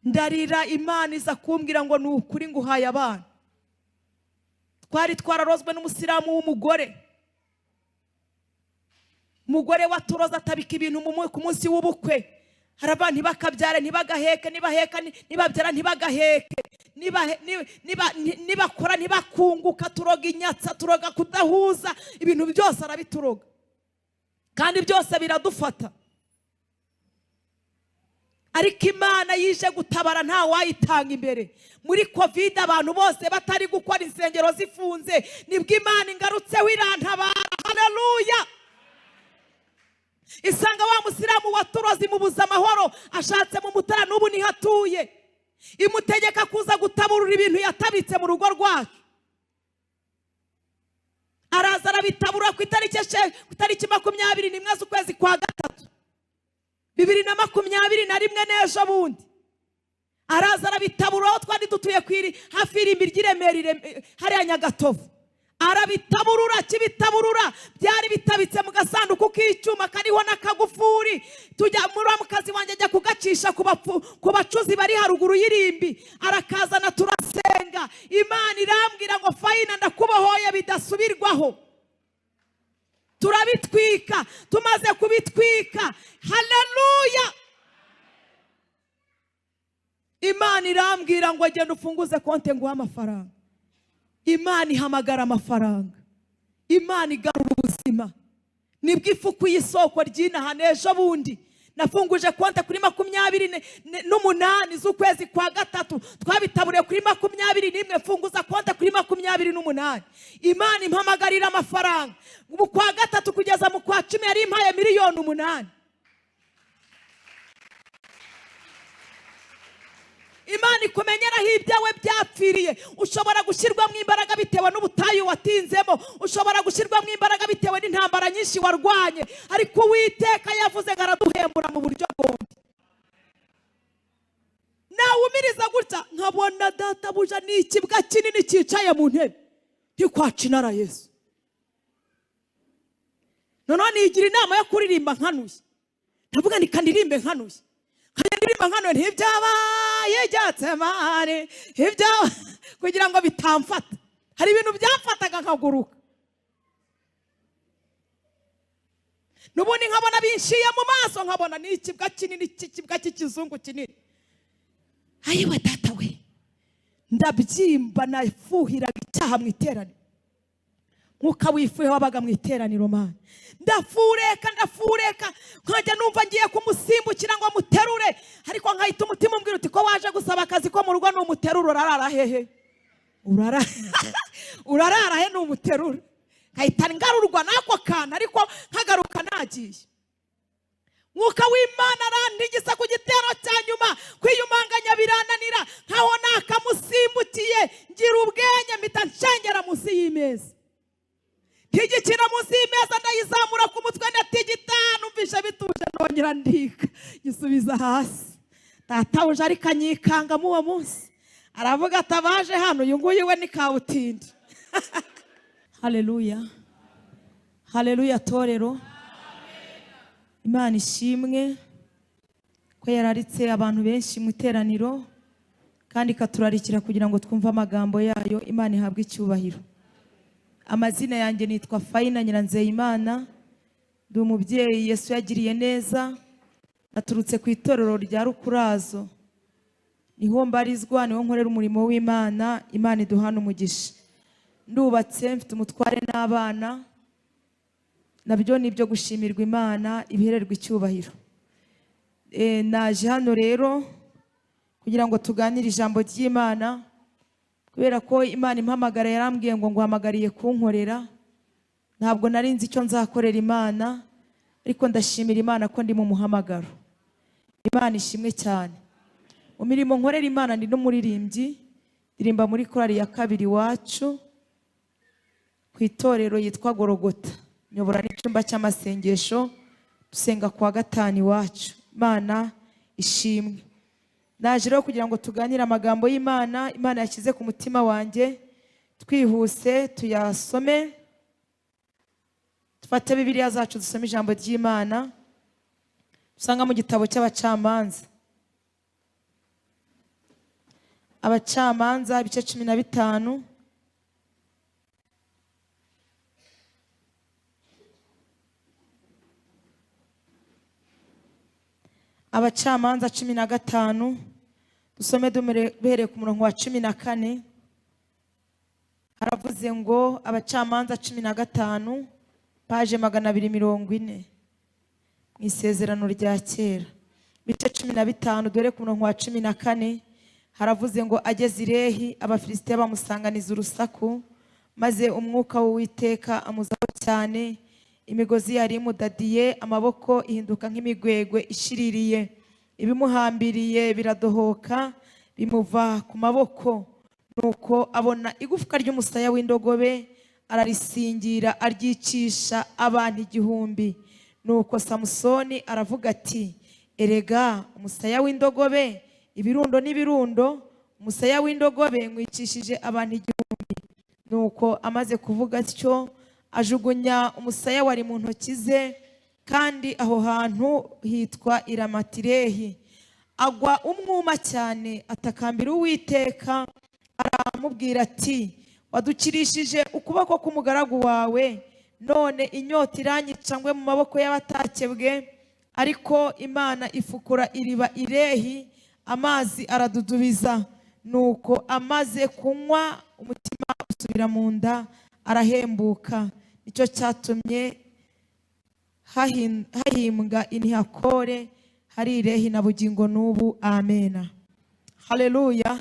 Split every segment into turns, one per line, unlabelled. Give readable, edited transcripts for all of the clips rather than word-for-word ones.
ndarira, Imana iza kumbwira ngo ni ukuri nguhaye abana. Twari twararozwe n'umusiramu w'umugore, umugore waturoza atabika ibintu ku munsi w'ubukwe. Haraba ntibakabyare, ntibagaheke, nibabyara ntibagaheke, nibakora ntibakunguka, turoga inyatsa, turoga kudahuza, ibintu byose arabituroga kandi byose biradufata. Ariko Imana yije gutabara, nta wayitanga imbere. Muri Covid abantu bose batari gukora, insengero zifunze, nibwo Imana ingarutseho irantabara. Haleluya! Isanga wa musiramu waturoza imubuza amahoro, ashatse mu Mutara n'ubu niho atuye. Imutegeka kuza gutaburura ibintu yatabitse mu rugo rwake. Araza arabitabura ku itariki 21 z'ukwezi kwa gatatu 2021 n'ejo bundi. Araza arabitabura, aho twari dutuye hafi irimbi ry'Iremera hariya Nyagatovu. Arabitaburura, kibitaburura byari bitabitse mu gasanduku k'icyuma kariho n'akagufuri. Tujya muri mukazi wanjye ajya kugacisha ku bacuzi bari haruguru y'irimbi. Arakazana turasenga, Imana irambwira ngo Fayina ndakubohoye bidasubirwaho. Turabitwika, tumaze kubitwika. Haleluya! Imana irambwira ngo agenda ufunguze konte nguha amafaranga. Imana ihamagara amafaranga, Imana igarura ubuzima. Nibwo ifuku y'isoko ry'inaha n'ejo bundi nafunguje konte kuri 28 z'ukwezi kwa gatatu. Twabitaburiye kuri 21, mfunguza konte kuri 28. Imana impamagarira amafaranga. Mu kwa gatatu kugeza mu kwa 10 yari impaye 8,000,000. Imana ikumenyeraho ibyawe byapfiriye. Ushobora gushyirwamo imbaraga bitewe n'ubutayu watinzemo, ushobora gushyirwamo imbaraga bitewe n'intambara nyinshi warwanye, ariko Uwiteka yavuze ngo araduhembura mu buryo bwose. Nawe umiriza gutya, nkabona databuja ni ikibwa kinini cyicaye mu ntebe, ntikwacinara Yesu. Noneho nigira inama yo kuririmba nkanuye. Ndavuga ni kandirimbe nkanuye. Kandirimba nkanuye ntibyabaye Getsemane, kugira ngo bitamfata. Hari ibintu byamfataga nkaguruka. Nubundi nkabona binshiye mu maso, nkabona ni ikibwa kinini, ikibwa cy'ikizungu kinini. Ayiwe data we, ndabyimba nafuhiraga icyaha mu iteraniro. Nkuka wifuye wabaga mu iteraniro Mana. Ndafureka nkajya numva ngiye kumusimbukira ngo muterure, ariko nkahita umutima umbwira uti ko waje gusaba akazi ko mu rugo n'umuteruro urarara hehe? Urarara he n'umuteruro? Nkahita ngarurwa nako kana, ariko nkagaruka nagiye. Mwuka w'Imana arantigisa ku gitero cya nyuma, kwiyumanganya birananira, nkaho nakamusimbukiye, ngira ubwenge mpita nshengera munsi y'imeza. Ntigikira munsi y'imeza, ndayizamura ku mutwe ndatigita, numvisha bituje nongera ndika, gisubiza hasi. Databuja ariko anyikanga mu uwo munsi, aravuga atabaje hano, uyu nguyu we ni kabutindi. Haleluya, haleluya torero. Imana ishimwe ko yararitse abantu benshi mu iteraniro kandi katurarikira kugira ngo twumve amagambo yayo. Imana ihabwe icyubahiro. Amazina yanjye nitwa Fayina Nyiranzeyimana, ndi umubyeyi Yesu yagiriye neza. Naturutse ku itorero rya Rukurazo, niho mbarizwa, niho nkorera umurimo w'Imana. Imana iduhana umugisha. Ndubatse, mfite umutware n'abana, nabyo nibyo gushimirwa Imana, ibihererwa icyubahiro. Naje hano rero kugira ngo tuganire ijambo ry'Imana, kubera ko Imana impamagara yarambwiye ngo nguhamagariye kunkorera. Ntabwo nari nzi icyo nzakorera Imana, ariko ndashimira Imana ko ndi mu muhamagaro. Imana ishimwe cyane. Mu mirimo nkorera Imana ndi n'umuririmbyi, ndirimba muri korali ya kabiri wacu ku itorero yitwa Gorogota. Nyobora n'icyumba cy'amasengesho, dusenga kwa gatanu iwacu. Imana ishimwe. Naje rero kugira ngo tuganire amagambo y'Imana, Imana yashyize ku mutima wanjye. Twihuse tuyasome. Dufate Bibiliya zacu dusome ijambo ry'Imana. Dusanga mu gitabo cy'Abacamanza Abacamanza ibice 15. Abacamanza 15. Dusome duhereye ku murongo wa 14. Haravuze ngo Abacamanza 15 paje 240 mu isezerano rya kera. Bice 15 dore ku murongo wa 14 haravuze ngo ageze Irehi Abafilisitiya bamusanganiza urusaku, maze umwuka w'Uwiteka amuzaho cyane, imigozi yari imudadiye, amaboko ihinduka nk'imigwegwe ishiririye, ibimuhambiriye biradohoka bimuva ku maboko. Nuko abona igufwa ry'umusaya w'indogobe, ararisingira aryicisha abantu 1000. Nuko Samusoni aravuga ati, erega umusaya w'indogobe, ibirundo n'ibirundo, umusaya w'indogobe mwicishije abantu 1000. Nuko amaze kuvuga atyo, ajugunya umusaya wari mu ntoki ze, kandi aho hantu hitwa Iramatirehi. Agwa umwuma cyane, atakambira Uwiteka, aramubwira ati, wadukirishije ukuboko k'umugaragu wawe, none inyota iranyica ngwe mu maboko y'abatakebwe. Ariko Imana ifukura iriba Irehi, amazi aradudubiza. Nuko amaze kunywa, umutima usubira mu nda, arahembuka. Nicyo cyatumye hahimbwa Inihakore, hari Irehi na bugingo n'ubu. Amena. Haleluya.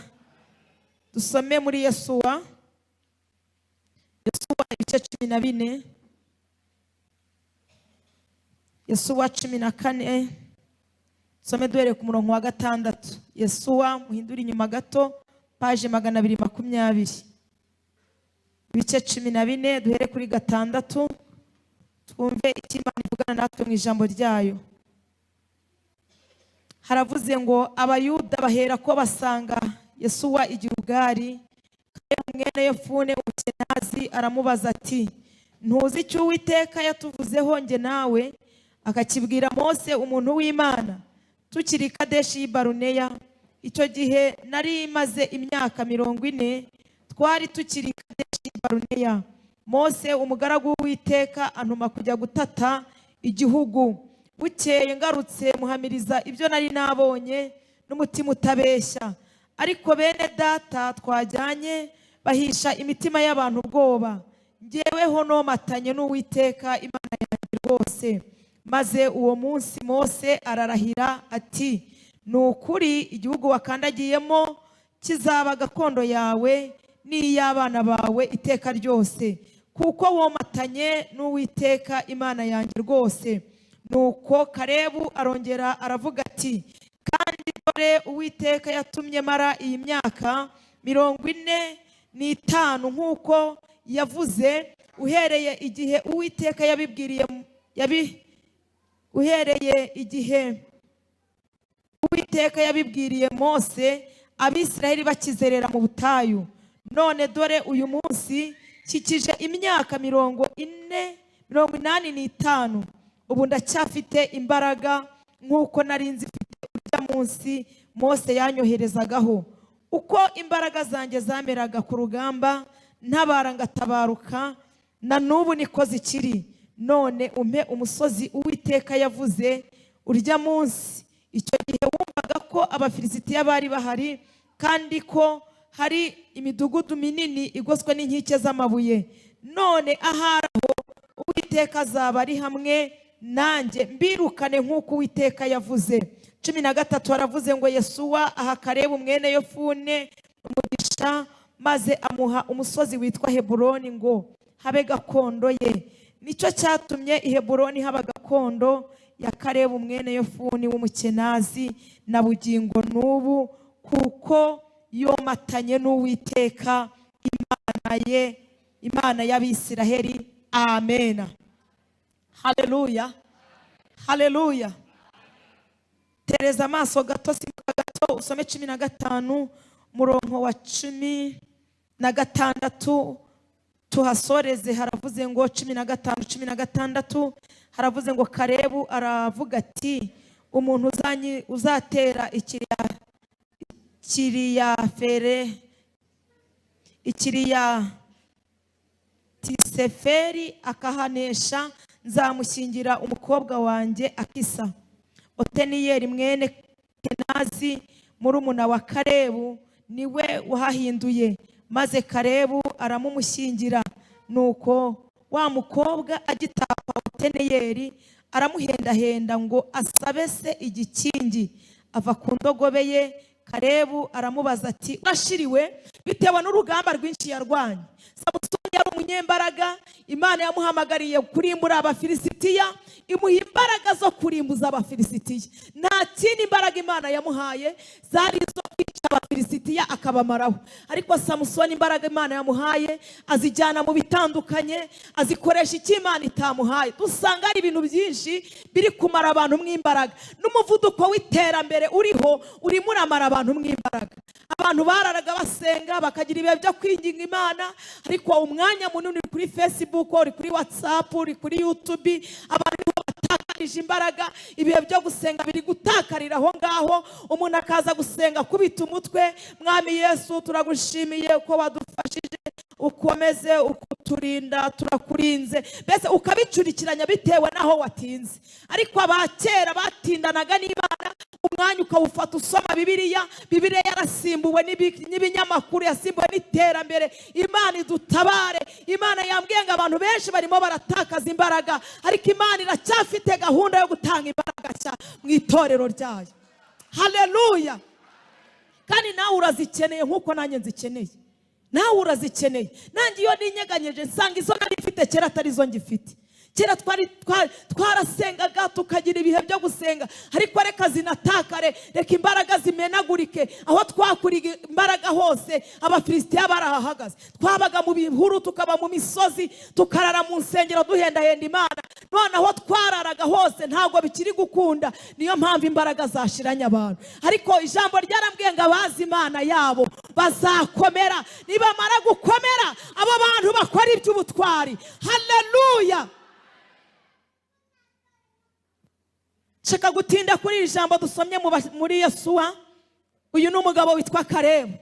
Dusome muri Yesuwa ibice 14. Yesuwa 14. Some duhere ku murongo wa 6. Yesuwa muhindura inyuma gato paje 220. Ibice 14 duhere kuri 6. Twumve icyo Imana ivugana natwe mu ijambo ryayo. Haravuze ngo Abayuda bahera ko basanga Yesuwa i Gilugari. Mwene Yefune Umukenazi aramubaza ati, ntuzi icyo Uwiteka yatuvuzeho nge nawe? Akakibwira Mose umuntu w'Imana tukiri Kadeshi y'i Baruneya. Icyo gihe nari maze imyaka 40, twari tukiri Kadeshi y'i Baruneya. Mose umugaragu w'Uwiteka antuma kujya gutata igihugu. Bukeye ngarutse muhamiriza ibyo nari nabonye n'umutima utabeshya. Ariko bene data twajyanye bahisha imitima y'abantu ubwoba. Njyeweho nomatanye n'Uwiteka Imana yanjye rwose. Maze uwo munsi Mose ararahira ati, nukuri igihugu wakandagiyemo kizaba gakondo yawe n'iy'abana bawe iteka ryose, kuko womatanye n'Uwiteka Imana yanjye rwose. Nuko Kalebu arongera aravuga ati, kandi dore Uwiteka yatumye mara iyi myaka 45 nk'uko yavuze, uhereye igihe Uwiteka yabibwiriye Mose, Abisiraheli bakizerera mu butayu. None dore uyu munsi kikije imyaka 85, ubu ndacyafite imbaraga nk'uko nari nzifite urya munsi Mose yanyoherezagaho. Uko imbaraga zanjye zameraga ku rugamba, ntabara ngatabaruka, na n'ubu niko zikiri. None umpe umusozi Uwiteka yavuze urya munsi. Icyo gihe wumvaga ko Abafilisitiya bari bahari, kandi ko hari imidugudu minini igoswe n'inkike z'amabuye. None aharaho Uwiteka azaba ari hamwe nanjye, mbirukane nk'uko Uwiteka yavuze. 13 haravuze ngo Yesuwa aha Kalebu mwene Yefune umugisha, maze amuha umusozi witwa Heburoni ngo habe gakondo ye. Nicyo cyatumye i Heburoni haba gakondo ya Kalebu mwene Yefune w'Umukenazi na bugingo n'ubu, kuko yomatanye n'Uwiteka Imana y'Abisiraheli. Amena. Haleluya. Haleluya. Tereza amaso gato simbuka gato usome 15 murongo wa 16 tuhasoreze. Haravuze ngo 15:16 haravuze ngo Kalebu aravuga ati, umuntu uzatera Tiseferi akahanesha, nzamushyingira umukobwa wanjye Akisa. Oteniyeli mwene Kenazi murumuna wa Kalebu niwe wahahinduye, maze Kalebu aramumushyingira. Nuko wa mukobwa agitapfa, Oteniyeli aramuhendahenda ngo asabe se igikingi. Ava ku ndogobe ye, Kalebu aramubaza ati urashiriwe bitewe n'urugamba rwinshi yarwanye. Samusoni yari umunyembaraga, Imana yamuhamagariye kurimbura Abafilisitiya, imuha imbaraga zo kurimbuza Abafilisitiya. Nta kindi imbaraga Imana yamuhaye zari izo kwica Abafilisitiya akabamaraho. Ariko Samusoni imbaraga Imana yamuhaye azijyana mu bitandukanye, azikoresha icyo Imana itamuhaye. Dusanga ari ibintu byinshi biri kumara abantu mw'imbaraga, n'umuvuduko w'iterambere uriho urimo uramara abantu mw'imbaraga. Abantu bararaga basenga bakagira ibihe byo kwinginga Imana, ariko umwanya munini uri kuri Facebook, uri kuri WhatsApp, uri kuri YouTube, abantu batakarije imbaraga. Ibihe byo gusenga biri gutakarira aho ngaho, umuntu akaza gusenga kubita umutwe. Mwami Yesu turagushimiye ko wadufashije, ukomeze ukuturinda, turakurinze, mbese ukabicurikiranya bitewe naho watinze. Ariko abakera batindanaga n'Imana, umwanya ukawufata usoma Bibiliya. Bibiliya yarasimbuwe n'ibinyamakuru, yasimbuwe n'iterambere. Imana idutabare. Imana yambwiye ngo abantu benshi barimo baratakaza imbaraga, ariko Imana iracyafite gahunda yo gutanga imbaraga nshya mu itorero ryayo. Haleluya! Kandi nawe urazikeneye nk'uko nanjye nzikeneye. Nawe urazikeneye. Nanjye iyo ninyeganyeje nsanga izo nari mfite kera atari zo ngifite. Kera twarasengaga tukagira ibihe byo gusenga, ariko reka zinatakare, reka imbaraga zimenagurike. Aho twakuriye imbaraga hose Abafilisitiya barahahagaze. Twabaga mu bihuru, tukaba mu misozi, tukarara mu nsengero duhendahenda Imana. None aho twararaga hose ntabwo bikiri gukunda. Niyo mpamvu imbaraga zashiranye abantu. Ariko ijambo ryarambwiye ngo abazi Imana yabo bazakomera. Nibamara gukomera, abo bantu bakora iby'ubutwari. Haleluya! Shaka gutinda kuri iri jambo dusomye muri Yosuwa. Uyu ni umugabo witwa Kalebu.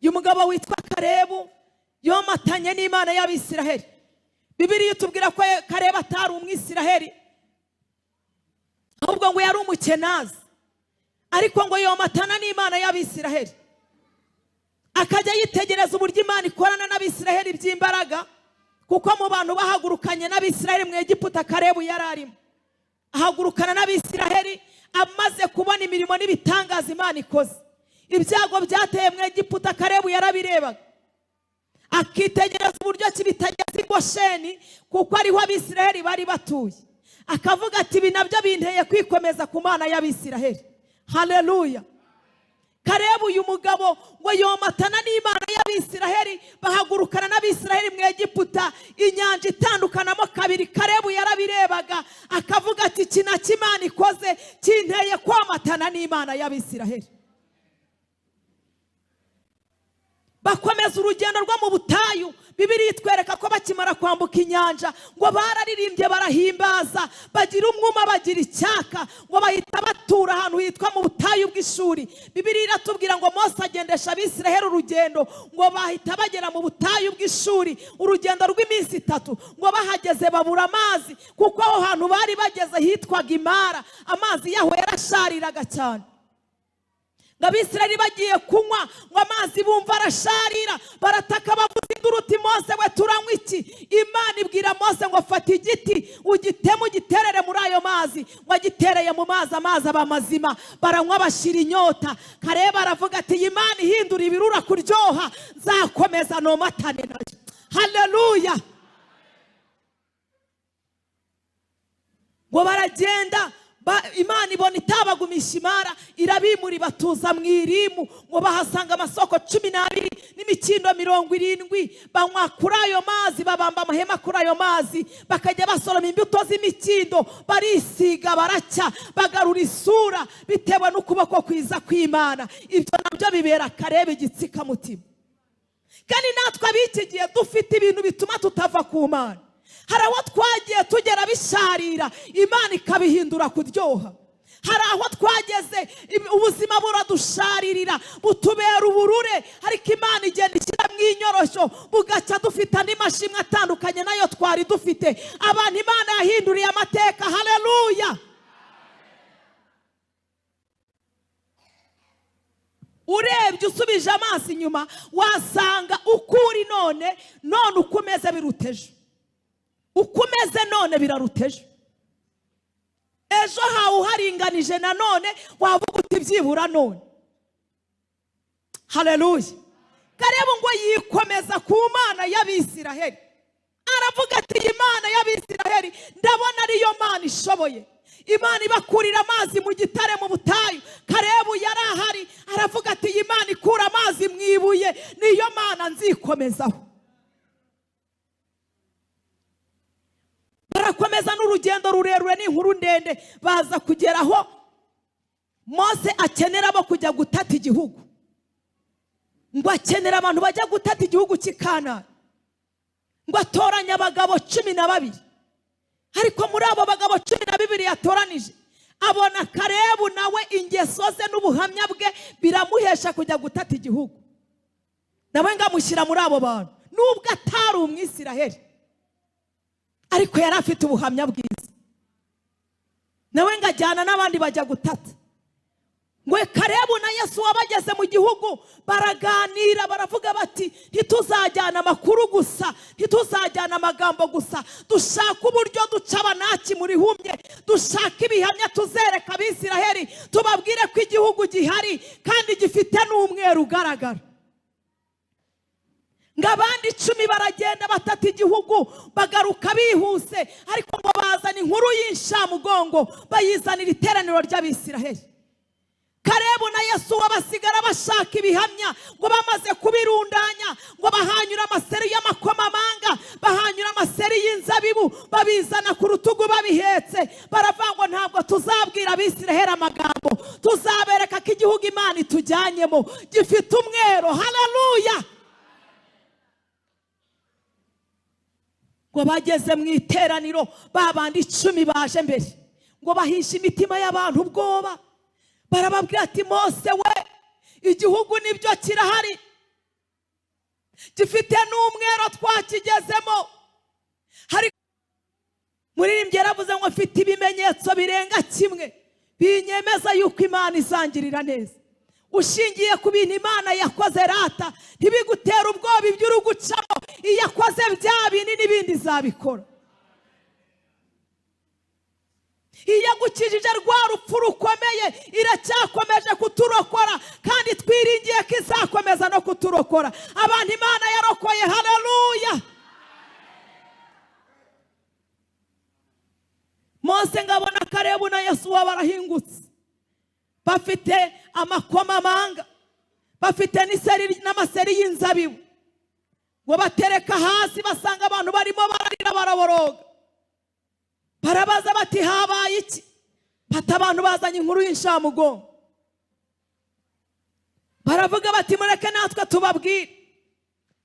Uyu mugabo witwa Kalebu yomatanye n'Imana y'Abisiraheli. Bibiliya itubwira ko Kalebu atari umwisiraheli, ahubwo ngo yari umukenazi, ariko ngo yomatana n'Imana y'Abisiraheli. Akajya yitegereza uburyo Imana ikorana n'Abisiraheli by'imbaraga, kuko mu bantu bahagurukanye n'Abisiraheli mu Egiputa Kalebu yari arimo. Ahagurukana n'Abisiraheli amaze kubona imirimo n'ibitangaza Imana ikoze. Ibyago byateye mu Egiputa Kalebu yarabirebaga, akitegereza uburyo kibitageze i Gosheni, kuko ariho Abisiraheli bari batuye. Akavuga ati ibi nabyo binteye kwikomeza ku Mana y'Abisiraheli. Haleluya! Kalebu uyu mugabo ngo yomatana n'Imana y'Abisiraheli, bahagurukana n'Abisiraheli mu Egiputa, inyanja itandukanamo kabiri. Kalebu yarabirebaga akavuga ati iki nacyo Imana ikoze kinteye kwamatana n'Imana y'Abisiraheli. Bakomeza urugendo rwo mu butayu. Bibiliya itwereka ko bakimara kwambuka inyanja ngo bararirimbye barahimbaza, bagira umwuma, bagira icyaka, ngo bahita batura ahantu hitwa mu butayu bw'Ishuri. Bibiliya iratubwira ngo Mose agendesha Abisiraheli urugendo, ngo bahita bagera mu butayu bw'Ishuri, urugendo rw'iminsi 3. Ngo bahageze babura amazi, kuko aho hantu bari bageze hitwaga Imara. Amazi yaho yarashariraga cyane. Abisiraheli bagiye kunywa, ngo amazi bumva arasharira, barataka bavuza induru uti Mose we turanywa iki? Imana ibwira Mose ngo fata igiti ugiteme ugiterere muri ayo mazi. Ngo agitereye mu mazi, amazi aba mazima, baranywa bashira inyota. Kalebu aravuga ati Imana ihindura ibirura kuryoha, nzakomeza nomatane nayo. Haleluya! Ngo baragenda, Imana ibona itabagumisha imara, irabimura batuza mu irimu. Ngo bahasanga amasoko 12 n'imikindo 70. Banywa kuri ayo mazi, babamba amahema kuri ayo mazi, bakajya basoroma imbuto z'imikindo, barisiga baracya, bagarura isura bitewe n'ukuboko kwiza kw'Imana. Ibyo nabyo bibera Kalebu igitsika mutima. Kandi natwe ab'iki gihe dufite ibintu bituma tutava ku Mana. Hari aho twagiye tugera bisharira, Imana ikabihindura kuryoha. hari aho twageze ubuzima buradusharirira butubera uburure, ariko Imana igenda ishyiramo inyorosho bugacya dufite andi mashimwe atandukanye nayo twari dufite. Abantu Imana yahinduriye amateka. Haleluya. Urebye usubije amaso inyuma wasanga ukuri none uko umeze biruteje. Uko umeze none biraruteje. Ejo hawe uharinganije na none wavuga uti byibura none. Haleluya. Kalebu ngo yikomeza ku Mana y'Abisiraheli, aravuga ati iyi Mana y'Abisiraheli ndabona ariyo Mana ishoboye. Imana ibakurira amazi mu gitare mu butayu. Kalebu yari ahari aravuga ati iyi Mana ikura amazi mu ibuye niyo Mana nzikomezaho. Barakomeza n'urugendo rurerure n'inkuru ndende, baza kugeraho Mose akenera abo kujya gutata igihugu. Ngo akenera abantu bajya gutata igihugu cy'Ikanani. Ngo atoranya abagabo 12. Ariko muri abo bagabo 12 yatoranije abona Kalebu nawe ingeso ze n'ubuhamya bwe biramuhesha kujya gutata igihugu. Nawe ngamushyira muri abo bantu nubwo atari umwisiraheli, ariko yari afite ubuhamya bwiza. Nawe ngajyana n'abandi bajya gutata. Ngo Kalebu na Yesu wabageze mu gihugu baraganira baravuga bati ntituzajyana amakuru gusa, ntituzajyana amagambo gusa, dushaka uburyo duca abanaki muri humye, dushaka ibihamya tuzereka Abisiraheli tubabwire ko igihugu gihari kandi gifite n'umweru ugaragara. Ngabandi 10 baragenda batata igihugu bagaruka bihuse, ariko ngo bazana inkuru y'inshamugongo bayizanira iteraniro ry'Abisiraheli. Kalebu na Yesu basigara bashaka ibihamya, ngo bamaze kubirundanya ngo bahanyura amaseri y'amakomamanga, bahanyura amaseri y'inzabibu, babizana ku rutugu babihetse. Baravuga ngo ntabwo tuzabwira Abisiraheli amagambo, tuzabereka ko igihugu Imana itujyanyemo gifite umwero. Haleluya. Ngo bageze mu iteraniro babandi 10 baje mbere, ngo bahisha imitima y'abantu ubwoba. Barababwira ati Mose we, igihugu nibyo kirahari, gifite n'umwero twakigezemo. Hari muririmbyi yaravuze ngo mfite ibimenyetso birenga kimwe binyemeza yuko Imana izangirira neza. Ushingiye ku bintu Imana yakoze rata ntibigutera ubwoba iby'urugucamo. Iyo yakoze bya bintu n'ibindi zabikora. Iyo gukijije rwa rupfu rukomeye iracyakomeje kuturokora, kandi twiringiye ko izakomeza no kuturokora abantu Imana yarokoye. Haleluya. Mose ngabona Kalebu na Yesu barahingutse bafite amakomamanga, bafite n'amaseri y'inzabibu. Ngo batereka hasi basanga abantu barimo bararira baraboroga. Barabaza bati habaye iki? Bata abantu bazanye inkuru y'inshamugongo. Baravuga bati mureke natwe tubabwire,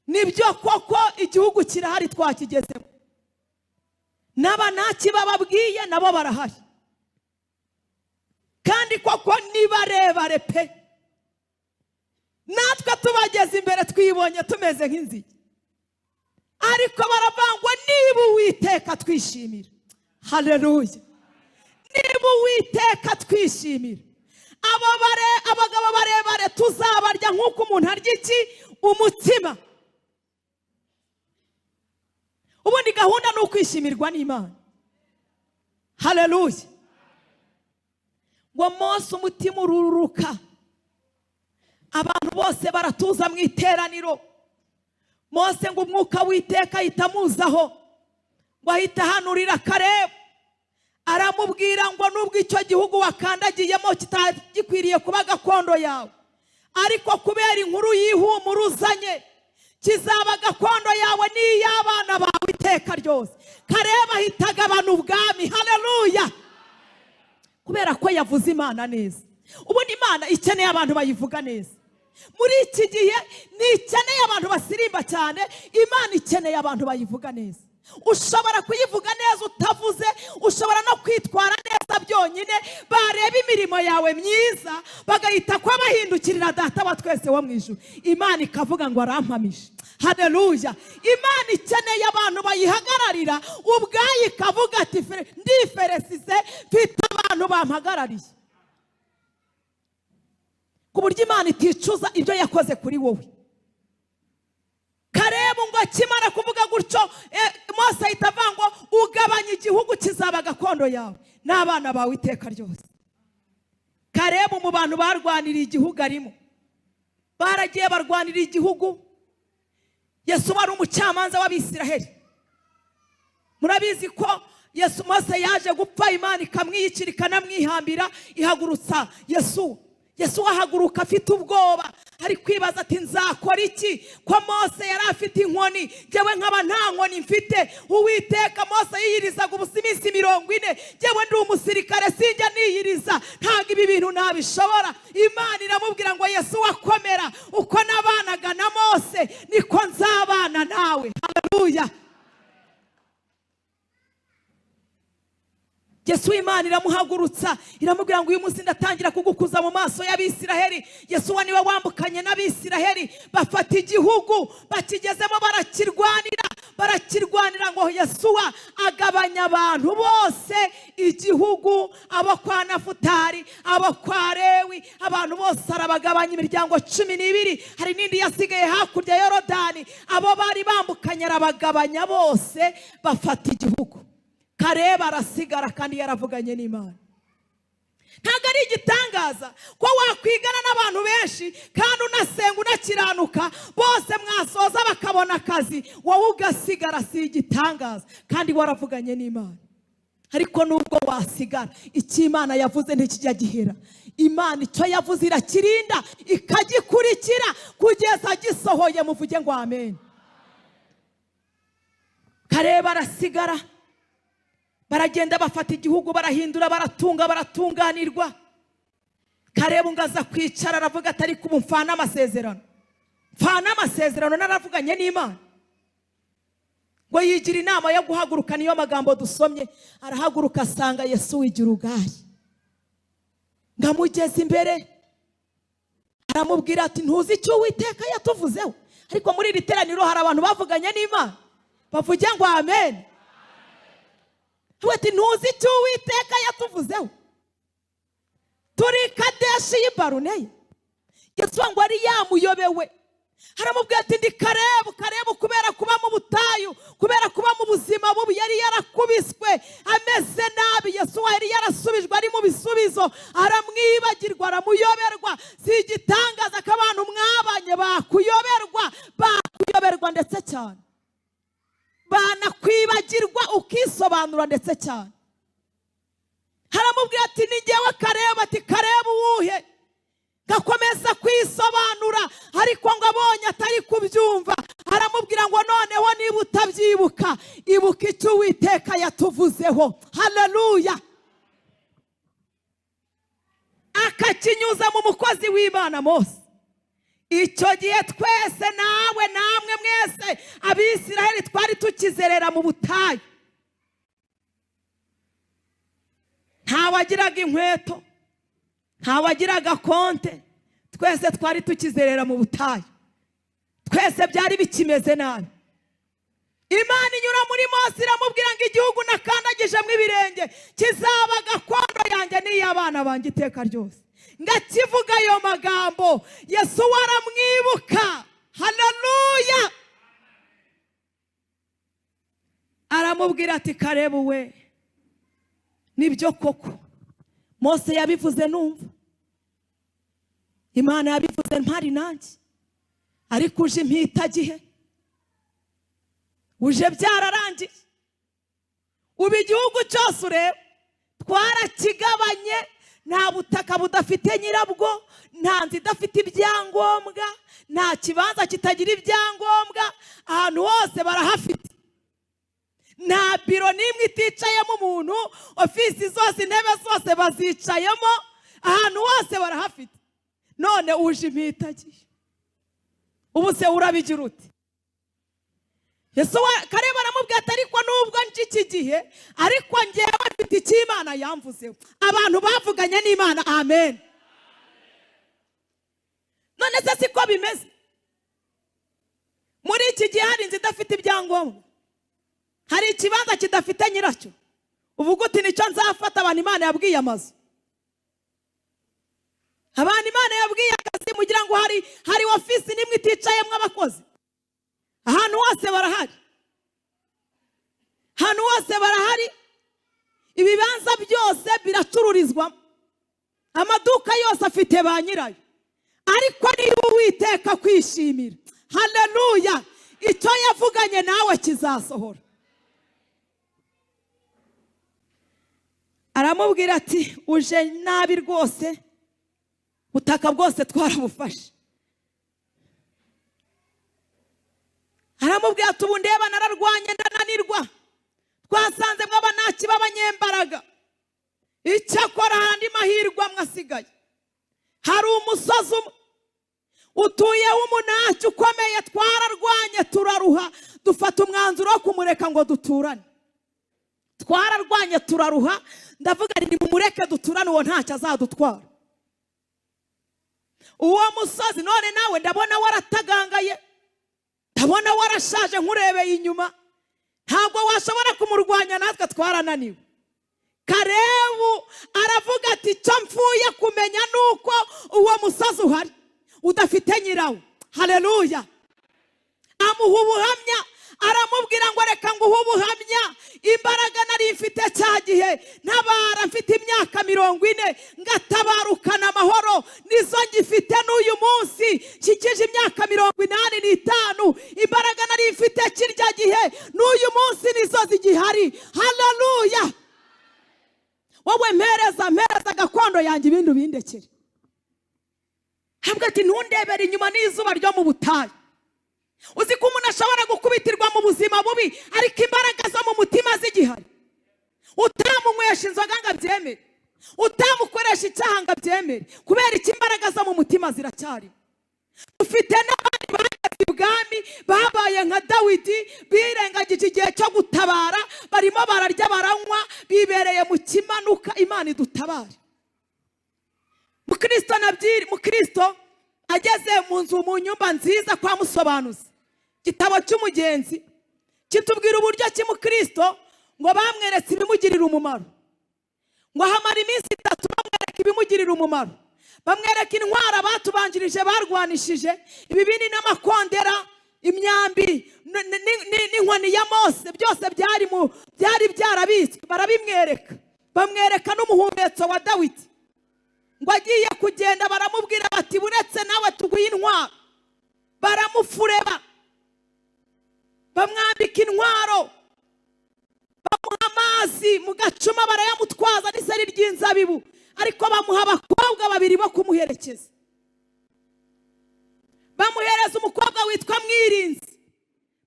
nibyo koko igihugu kirahari twakigezemo. N'abanaki bababwiye nabo barahari, kandi koko ni barebare pe. Natwe tubageze imbere twibonye tumeze nk'inzige, ariko baravangwa niba Uwiteka twishimira. Haleluya. Niba Uwiteka twishimira, abagabo barebare tuzabarya nk'uko umuntu arya iki? Umutsima. Ubundi gahunda ni ukwishimirwa n'Imana. Haleluya. Ngo Mose umutima ururuka, abantu bose baratuza mu iteraniro. Mose ngo umwuka w'Iteka ahitamuzaho, ngo ahita hanurira Kalebu, aramubwira ngo nubwo icyo gihugu wakandagiyemo kitagikwiriye kuba gakondo yawe, ariko kubera inkuru y'ihumuruzanye kizaba gakondo yawe n'iy'abana bawe iteka ryose. Kalebu ahitaga abantu ubwami. Haleluya. Kubera ko yavuze Imana neza. Ubundi Imana ikeneye abantu bayivuga neza. Muri iki gihe ni ikeneye abantu basirimba cyane, Imana ikeneye abantu bayivuga neza. ushobora kuyivuga neza utavuze, ushobora no kwitwara neza byonyine, bareba imirimo yawe myiza bagahita ko bahindukirira data wa twese wo mu ijuru, Imana ikavuga ngo arampamije. Haleluya. Imana ikeneye abantu bayihagararira, ubwayo ikavuga ati ndiferesize, mfite abantu bampagarariye, ku buryo Imana iticuza ibyo yakoze kuri wowe. Karebu ngo akimara kuvuga gutyo, Mose ahita avuga ngo ugabanya igihugu kizaba gakondo yawe n'abana bawe iteka ryose. Karebu mu bantu barwaniriye igihugu arimo, baragiye barwaniriye igihugu. Yesu wari umucamanza w'Abisiraheli. Murabizi ko Yesu Mose yaje gupfa, Imana ikamwiyicira ikanamwihambira, ihagurutsa Yesu. Yesu ahaguruka afite ubwoba, ari kwibaza ati nzakora iki ko Mose yari afite inkoni, jewe nkaba nta nkoni mfite. Uwiteka, Mose yiyirizaga ubusa iminsi 40, jewe ndi umusirikare sinjya niyiriza, ntabwo ibi bintu nabishobora. Imana iramubwira ngo Yesu wakomera, uko nabanaga na Mose niko nzabana nawe. Haleluya. Yesu Imana iramuhagurutsa, iramubwira ngo uyu munsi ndatangira kugukuza mu maso y'Abisiraheli. Yesu niwe wambukanye n'Abisiraheli, bafata igihugu, bakigezemo barakirwanira ngo Yesu agabanya abantu bose igihugu, abo kwa Nafutali, abo kwa Lewi, abantu bose arabagabanya imiryango 12. Hari n'indi yasigaye hakurya ya Yorodani, abo bari bambukanye arabagabanya bose, bafata igihugu. Karebu arasigara kandi yaravuganye n'Imana. Ntabwo ari igitangaza ko wakwigana n'abantu benshi kandi unasenga unakiranuka, bose mwasoza bakabona akazi, wowe ugasigara. Si igitangaza kandi waravuganye n'Imana. Ariko nubwo wasigara, icyo Imana yavuze ntikijya gihera. Imana icyo yavuze irakirinda, ikagikurikira kugeza gisohoye. Muvuge ngo amen. Karebu arasigara, baragenda bafata igihugu, barahindura, baratunga, baratunganirwa. Karebu ngaza kwicara aravuga ati ariko ubu mfana amasezerano naravuganye n'Imana. Ngo yigira inama yo guhaguruka, niyo magambo dusomye. Arahaguruka asanga Yesu w'igirugayi, ngamugeza imbere, aramubwira ati ntuzi icyo Uwiteka yatuvuzeho? Ariko muri iri teraniro hari abantu bavuganye n'Imana, bavuge ngo amen. Ati ntuzi icyo Uwiteka yatuvuzeho? Turi Kadeshi y'Ibaruneya. Yesu ngo ari yamuyobewe, haramubwira ati ndi Karebu. Karebu kubera kuba mu butayu, kubera kuba mu buzima bubi, yari yarakubiswe ameze nabi. Yesu yari yarasubijwe ari mu bisubizo, aramwibagirwa, aramuyoberwa. Si igitangaza ko abantu mwabanye bakuyoberwa ndetse cyane, banakwibagirwa ukisobanura ndetse cyane. Haramubwira ati ni jyewe Karebu. Ati Karebu wuhe? Gakomeza kwisobanura, ariko ngo abonye atari kubyumva, haramubwira ngo noneho niba utabyibuka, ibuka icyo Uwiteka yatuvuzeho. Haleluya. Akakinyuza mu mukozi w'Imana Mose. Icyo gihe twese, nawe namwe mwese Abisiraheli, twari tukizerera mu butayu. Ntawagiraga inkweto, ntawagiraga konte, twese twari tukizerera mu butayu. Twese byari bikimeze nabi. Imana inyura muri Mose iramubwira ngo igihugu nakandagijemo ibirenge kizaba gakondo yanjye n'iy'abana banjye iteka ryose. Ngakivuga ayo magambo, Yesu aramwibuka. Haleluya. Aramubwira ati Karebu we, nibyo koko Mose yabivuze numva, Imana yabivuze mpari nanjye, ariko uje impitagihe, uje byararangiye. Ubu igihugu cyose ureba twarakigabanye, nta butaka budafite nyirabwo, nta nzu idafite ibyangombwa, nta kibanza kitagira ibyangombwa, ahantu hose barahafite. Nta biro n'imwe iticayemo umuntu, ofisi zose, intebe zose bazicayemo, ahantu hose barahafite. None uje impitagihe, ubu se urabigira uti? Yesu Kareba aramubwira ati ariko nubwo nje iki gihe ariko ngewe mfite icyo Imana yamvuzeho. Abantu bavuganye n'Imana. Amen. None se siko bimeze? Muri iki gihe hari inzu idafite ibyangombwa, hari ikibanza kidafite nyiracyo, uvuga uti nicyo nzafata. Abantu Imana yabwiye amazu, abantu Imana yabwiye akazi, mugira ngo hari ofisi nimwe iticayemo abakozi. Ahantu hose barahari, ahantu hose barahari. Ibibanza byose biracururizwa, amaduka yose afite ba nyirayo. Ariko niba Uwiteka kwishimira, haleluya, icyo yavuganye nawe kizasohora. Aramubwira ati uje nabi rwose, butaka bwose twarabufashe. Aramubwira ati ubu ndeba nararwanye ndananirwa, twasanze mw'abanaki b'abanyembaraga. Icyakora handi mahirwe mwasigaye. Hari umusozi utuyeho umunaki ukomeye, twararwanye turaruha, dufata umwanzuro wo kumureka ngo duturane. Twararwanye turaruha, ndavuga nti nimumureke duturane, uwo ntacyo azadutwara. Uwo musozi none nawe ndabona waratagangaye, ndabona warashaje nkurebeye inyuma, ntabwo washobora kumurwanya, natwe twarananiwe. Karebu aravuga ati icyo mfuye kumenya nuko uwo musozi uhari udafite nyirawo. Haleluya. Amuha ubuhamya, aramubwira ngo reka nguhe ubuhamya. Imbaraga nari mfite cya gihe ntabara mfite imyaka 40 ngatabarukana amahoro, nizo ngifite n'uyu munsi kikije imyaka 85. Imbaraga nari mfite kirya gihe n'uyu munsi nizo zigihari. Haleluya. Wowe mpereza gakondo yanjye, ibintu bindekere. Habwa ati ntundebere inyuma n'izuba ryo mu butayu. Uzi ko umuntu ashobora gukubitirwa mu buzima bubi, ariko imbaraga zo mu mutima zigihari. Utamunywesha inzoga ngo abyemere, utamukoresha icyaha ngo abyemere, kubera iki imbaraga zo mu mutima ziracyari. Ufite n'abandi bageze ibwami babaye nka Dawidi, birengagije igihe cyo gutabara, barimo bararya baranywa, bibereye mu kimanuka. Imana idutabare. Mukristo ageze mu nzu, mu nyumba nziza kwa Musobanuzi, igitabo cy'umugenzi kitubwira uburyo Mukristo ngo bamweretse ibimugirira umumaro, ngo hamara iminsi 3 bamwereka ibimugirira umumaro. Bamwereka intwara batubanjirije barwanishije, ibibindi n'amakondera, imyambi n'inkoni ya Mose, byose byari byarabitswe. Barabimwereka, bamwereka n'umuhumetso wa Dawidi. Ngo agiye kugenda baramubwira bati buretse nawe tuguye intwaro. Baramufureba, bamwambika intwaro, bamuha amazi mu gacuma, barayamutwaza n'iseri ry'inzabibu, ariko bamuha abakobwa 2 bo kumuherekeza. Bamuhereza umukobwa witwa Mwirinzi,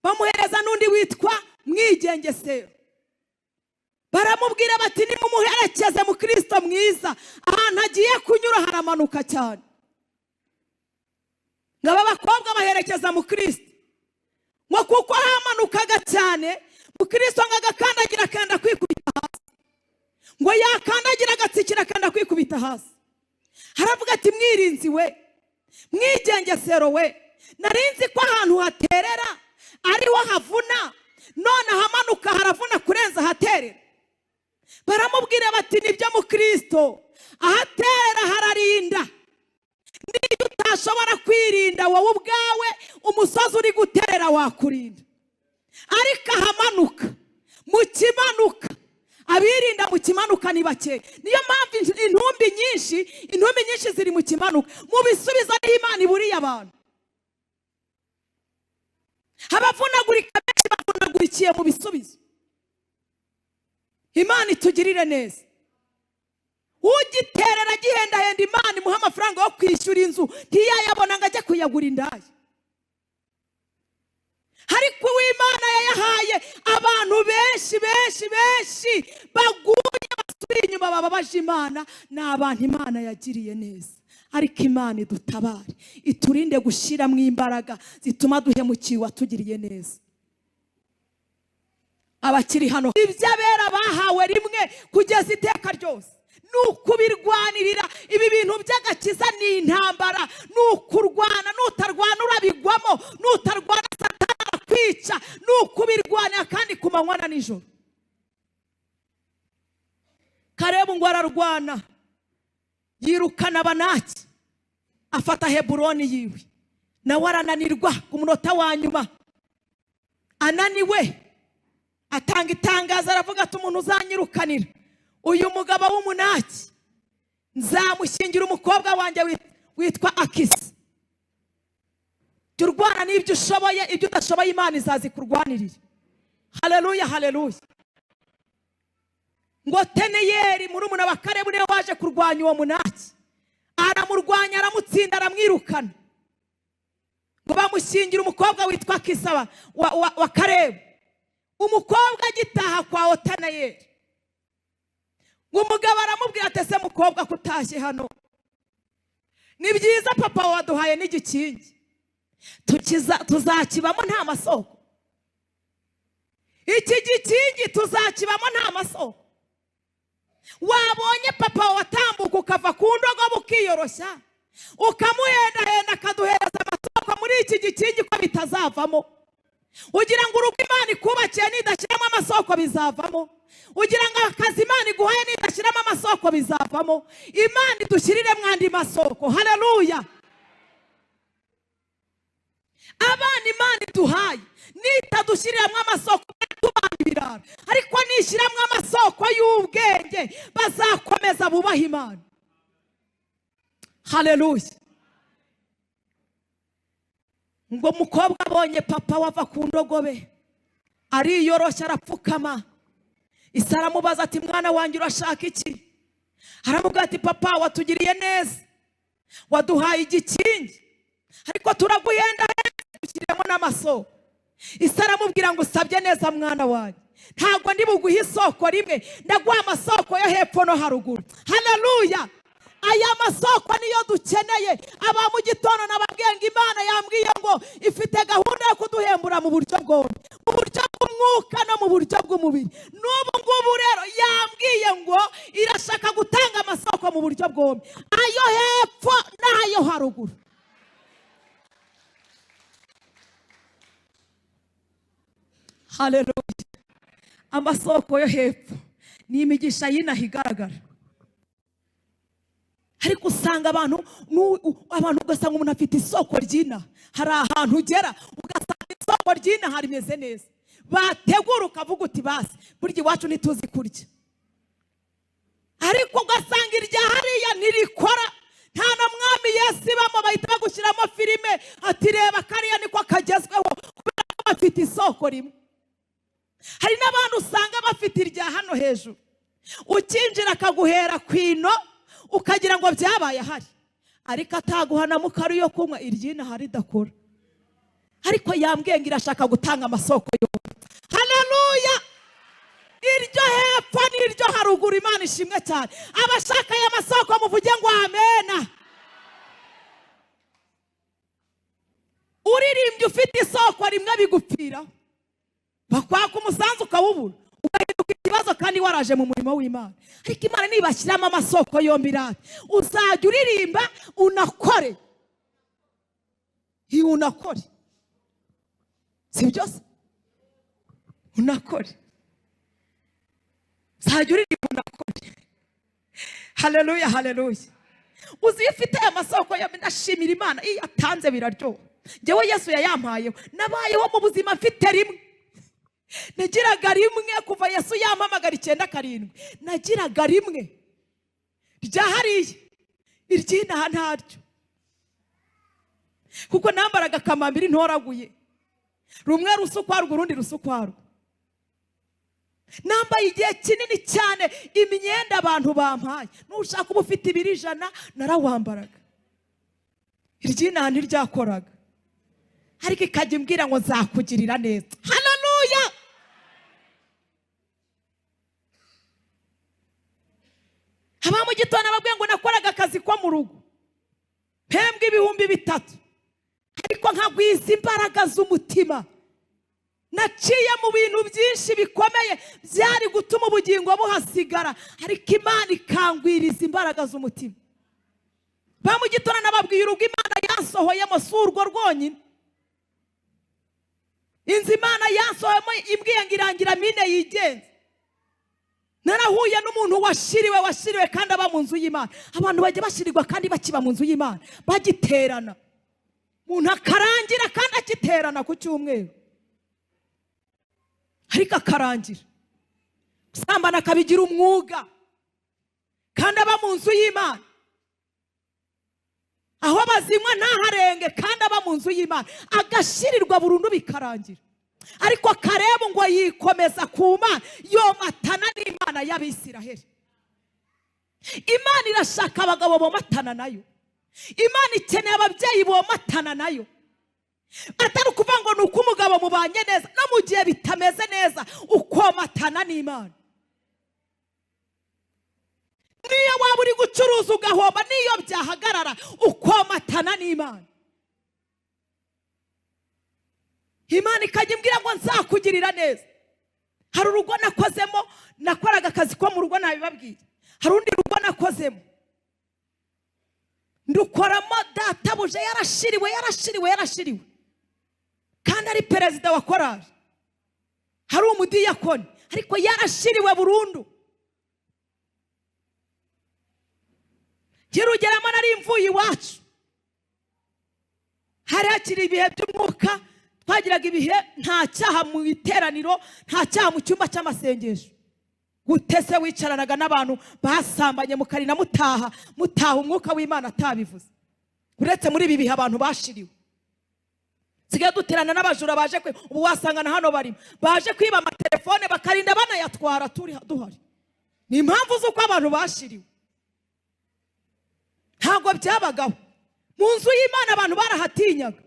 bamuhereza n'undi witwa Mwigengesero. Baramubwira bati nimumuherekeze Mukristo mwiza, ahantu agiye kunyura haramanuka cyane. Ngaba bakobwa baherekeza Mukristo, ngo kuko hamanukaga cyane, Mukristo ngagakandagira kanda kwikubita hasi, ngo yakandagira agatsikira kanda kwikubita hasi. Haravuga ati Mwirinzi we, Mwigengesero we, narinzi ko ahantu haterera ariho havuna, none hamanuka haravuna kurenza haterera. Baramubwira bati nibyo Mukristo, ahaterera hararinda. Niyo utashobora kwirinda wowe ubwawe, umusozi uri guterera wakurinda. Ariko hamanuka, mu kimanuka, abirinda mu kimanuka ni bake. Niyo mpamvu intumbi nyinshi ziri mu kimanuka. Mu bisubizo niho Imana iburiye abantu. Abavunagurika benshi bavunagurikiye mu bisubizo. Imana itugirire neza. Ugiterera gihendahenda Imana imuha amafaranga yo kwishyura inzu, ntiyayabona ngo ajye kuyagura indaya. Ariko Uwimana yayahaye abantu benshi baguye basubiye inyuma, bababaje Imana. Ni abantu Imana yagiriye neza. Ariko Imana idutabare, iturinde gushira mu imbaraga zituma duhemukiwe watugiriye neza. abakiri hano, iby'abera bahawe rimwe kugeza iteka ryose, nukubirwanirira. Ibi bintu by'agakiza ni intambara, nukurwana, nutarwana urabigwamo, nutarwana Satani arakwica, nukubirwanira kandi ku manywa na nijoro. Kalebu ngo ararwana, yirukana Abanaki, afata Heburoni yiwe, nawe arananirwa ku munota wa nyuma. Ananiwe atanga itangazo, aravuga ati umuntu uzanyirukanira uyu mugabo w'Umunaki nzamushyingira umukobwa wanjye witwa Akisi. Turwana n'ibyo ushoboye, ibyo udashoboye Imana izazikurwanirira. Haleluya, haleluya. Ngo Teneyeri murumuna wa Kalebu niwe waje kurwanya uwo Munaki, aramurwanya, aramutsinda, aramwirukana, ngo bamushyingira umukobwa witwa Akisi wa Kalebu. Umukobwa agitaha kwa Teneyeri, ngo umugabo aramubwira ati ese mukobwa kutashye hano, ni byiza papa waduhaye n'igikingi, tuzakibamo nta masoko. Iki gikingi tuzakibamo nta masoko. Wabonye papa watambuka ukava ku ndogobe ukiyoroshya, ukamuhendahenda akaduhereza amasoko muri iki gikingi ko bitazavamo. Ugira ngo urugo Imana ikubakiye nidashyiramo amasoko bizavamo. Ugira ngo akazi Imana iguhaye nidashyiramo amasoko bizavamo. Imana idushyirire mwandi masoko. Haleluya. Abana Imana iduhaye nitadushyiriramwo amasoko tubana ibirara, ariko nishyiramo amasoko y'ubwenge bazakomeza bubaha Imana. Haleluya. Ngo mukobwa abonye papa wava ku ndogobe, ariyoroshya, arapfukama. Isi aramubaza ati mwana wanjye urashaka iki? Aramubwira ati papa watugiriye neza, waduhaye igikingi, ariko turaguhenda dushyiremo n'amasoko. Isi aramubwira ngo usabye neza mwana wanjye, ntabwo ndi buguhe isoko rimwe, ndaguha amasoko yo hepfo no haruguru. Haleluya. Aya masoko niyo dukeneye. Aba mu gitondo nababwiye Imana yambwiye ngo ifite gahunda yo kuduhembura mu buryo bwombi, mu buryo bw'umwuka no mu buryo bw'umubiri. N'ubu ngubu rero yambwiye ngo irashaka gutanga amasoko mu buryo bwombi, ayo hepfo n'ayo haruguru. Haleluya. Amasoko yo hepfo ni imigisha y'inaha igaragara, ariko usanga abantu ugasanga umuntu afite isoko ry'inaha. Hari ahantu ugera ugasanga isoko ry'inaha rimeze neza, bategura ukavuga uti basi burya iwacu ntituzi kurya, ariko ugasanga irya hariya ntirikora, nta na mwami Yesu ibamo, bahita bagushyiramo filime ati reba kariya niko kagezweho, kubera ko bafite isoko rimwe. Hari n'abantu usanga bafite irya hano hejuru, ukinjira akaguhera kwino ukagira ngo byabaye ahari, ariko ataguha na mukari yo kunywa, iry'inaha ridakora. Ariko yambwiye ngo irashaka gutanga amasoko yose. Haleluya. Iryo hepfo n'iryo haruguru Imana ishimwe cyane. Abashaka aya masoko muvuge ngo amena. Uririmbye ufite isoko rimwe bigupfira, bakwaka umusanzu ukawubura, ugahinduka ikibazo kandi waraje mu murimo w'Imana. Ariko Imana nibashyiramo amasoko yombi rati, uzajya uririmba unakore. Iyo unakore, si byose unakore, uzajya uririmba unakore. Haleluya, haleluya. Uzi ifite amasoko yombi, ndashimira Imana iyo atanze biraryoha. Njyewe Yesu yayampayeho, nabayeho mu buzima mfite rimwe. Nagiraga rimwe kuva Yesu yampamagara 9 nagiraga rimwe rya hariya, iry'inaha ntaryo, kuko nambaraga kamambiri ntoraguye, rumwe rusukwarwo urundi rusukwarwo. Nambaye igihe kinini cyane imyenda abantu bampaye, nushaka uba ufite 100 narawambaraga, iry'inaha ntiryakoraga, ariko ikajya imbwira ngo nzakugirira neza. Haleluya. Haba mu gitondo nababwiye ngo nakoraga akazi ko mu rugo, mpembwa 3,000, ariko nkagwiza imbaraga z'umutima. naciye mu bintu byinshi bikomeye byari gutuma ubugingo buhasigara, ariko Imana ikangwiriza imbaraga z'umutima. Ba mu gitondo nababwiye urugo Imana yasohoyemo si urwo rwonyine. Inzu Imana yasohoyemo imbwiye ngo irangira mine yigenze. Narahuye n'umuntu washiriwe kandi aba mu nzu y'Imana. Abantu bajya bashirirwa kandi bakiba mu nzu y'Imana bagiterana. Umuntu akarangira kandi akiterana ku cyumweru, ariko akarangira. Gusambana akabigira umwuga kandi aba mu nzu y'Imana. Aho bazinywa ntaharenge kandi aba mu nzu y'Imana, agashirirwa burundu bikarangira. Ariko Kalebu ngo yikomeza ku Mana, yomatana n'Imana y'Abisiraheli. Imana irashaka abagabo bomatana nayo. Imana ikeneye ababyeyi bomatana nayo. Atari ukuvuga ngo nuko umugabo mubanye neza, no mu gihe bitameze neza ukomatana n'Imana. Niyo waba uri gucuruza ugahomba, niyo byahagarara ukomatana n'Imana. Imana ikajya imbwira ngo nzakugirira neza. Hari urugo nakozemo, nakoraga akazi ko mu rugo nabibabwiye. Hari undi rugo nakozemo, ndukoramo databuja yarashiriwe kandi ari perezida wa korali, hari umudiyakoni, ariko yarashiriwe burundu. Kirugeramo nari mvuye iwacu, hari hakiri ibihe by'umwuka, twagiraga ibihe nta cyaha mu iteraniro, nta cyaha mu cyumba cy'amasengesho. Gutese wicaranaga n'abantu basambanye mukarina mutaha umwuka w'Imana atabivuze. Uretse muri ibi bihe abantu bashiriwe. Sigaye duterana n'abajura baje ubu wasanga na hano barimo baje kwiba amatelefone bakarinda banayatwara duhari. Ni impamvu z'uko abantu bashiriwe. Ntabwo byabagaho. Mu nzu y'Imana abantu barahatinyaga.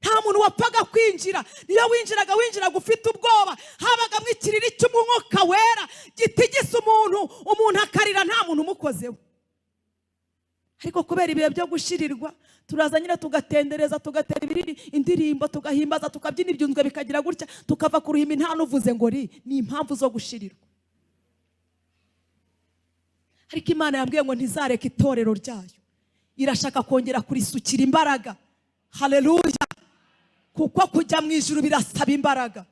Nta muntu wapfaga kwinjira. Niyo winjiraga ufite ubwoba. Habagamo ikiriri cy'umwuka wera gitigisa umuntu akarira nta muntu umukozeho. Ariko kubera ibihe byo gushirirwa, turaza nyine tugatendereza, tugatera ibiriri, indirimbo tugahimbaza, tukabyina ibyunzwe bikagira gutya, tukava ku ruhimbi nta nuvuze ngo ni impamvu zo gushirirwa. Ariko Imana yambwiye ngo ntizareka itorero ryayo, irashaka kongera kurisukira imbaraga. Haleluya! Kuko kujya mu ijuru birasaba imbaraga.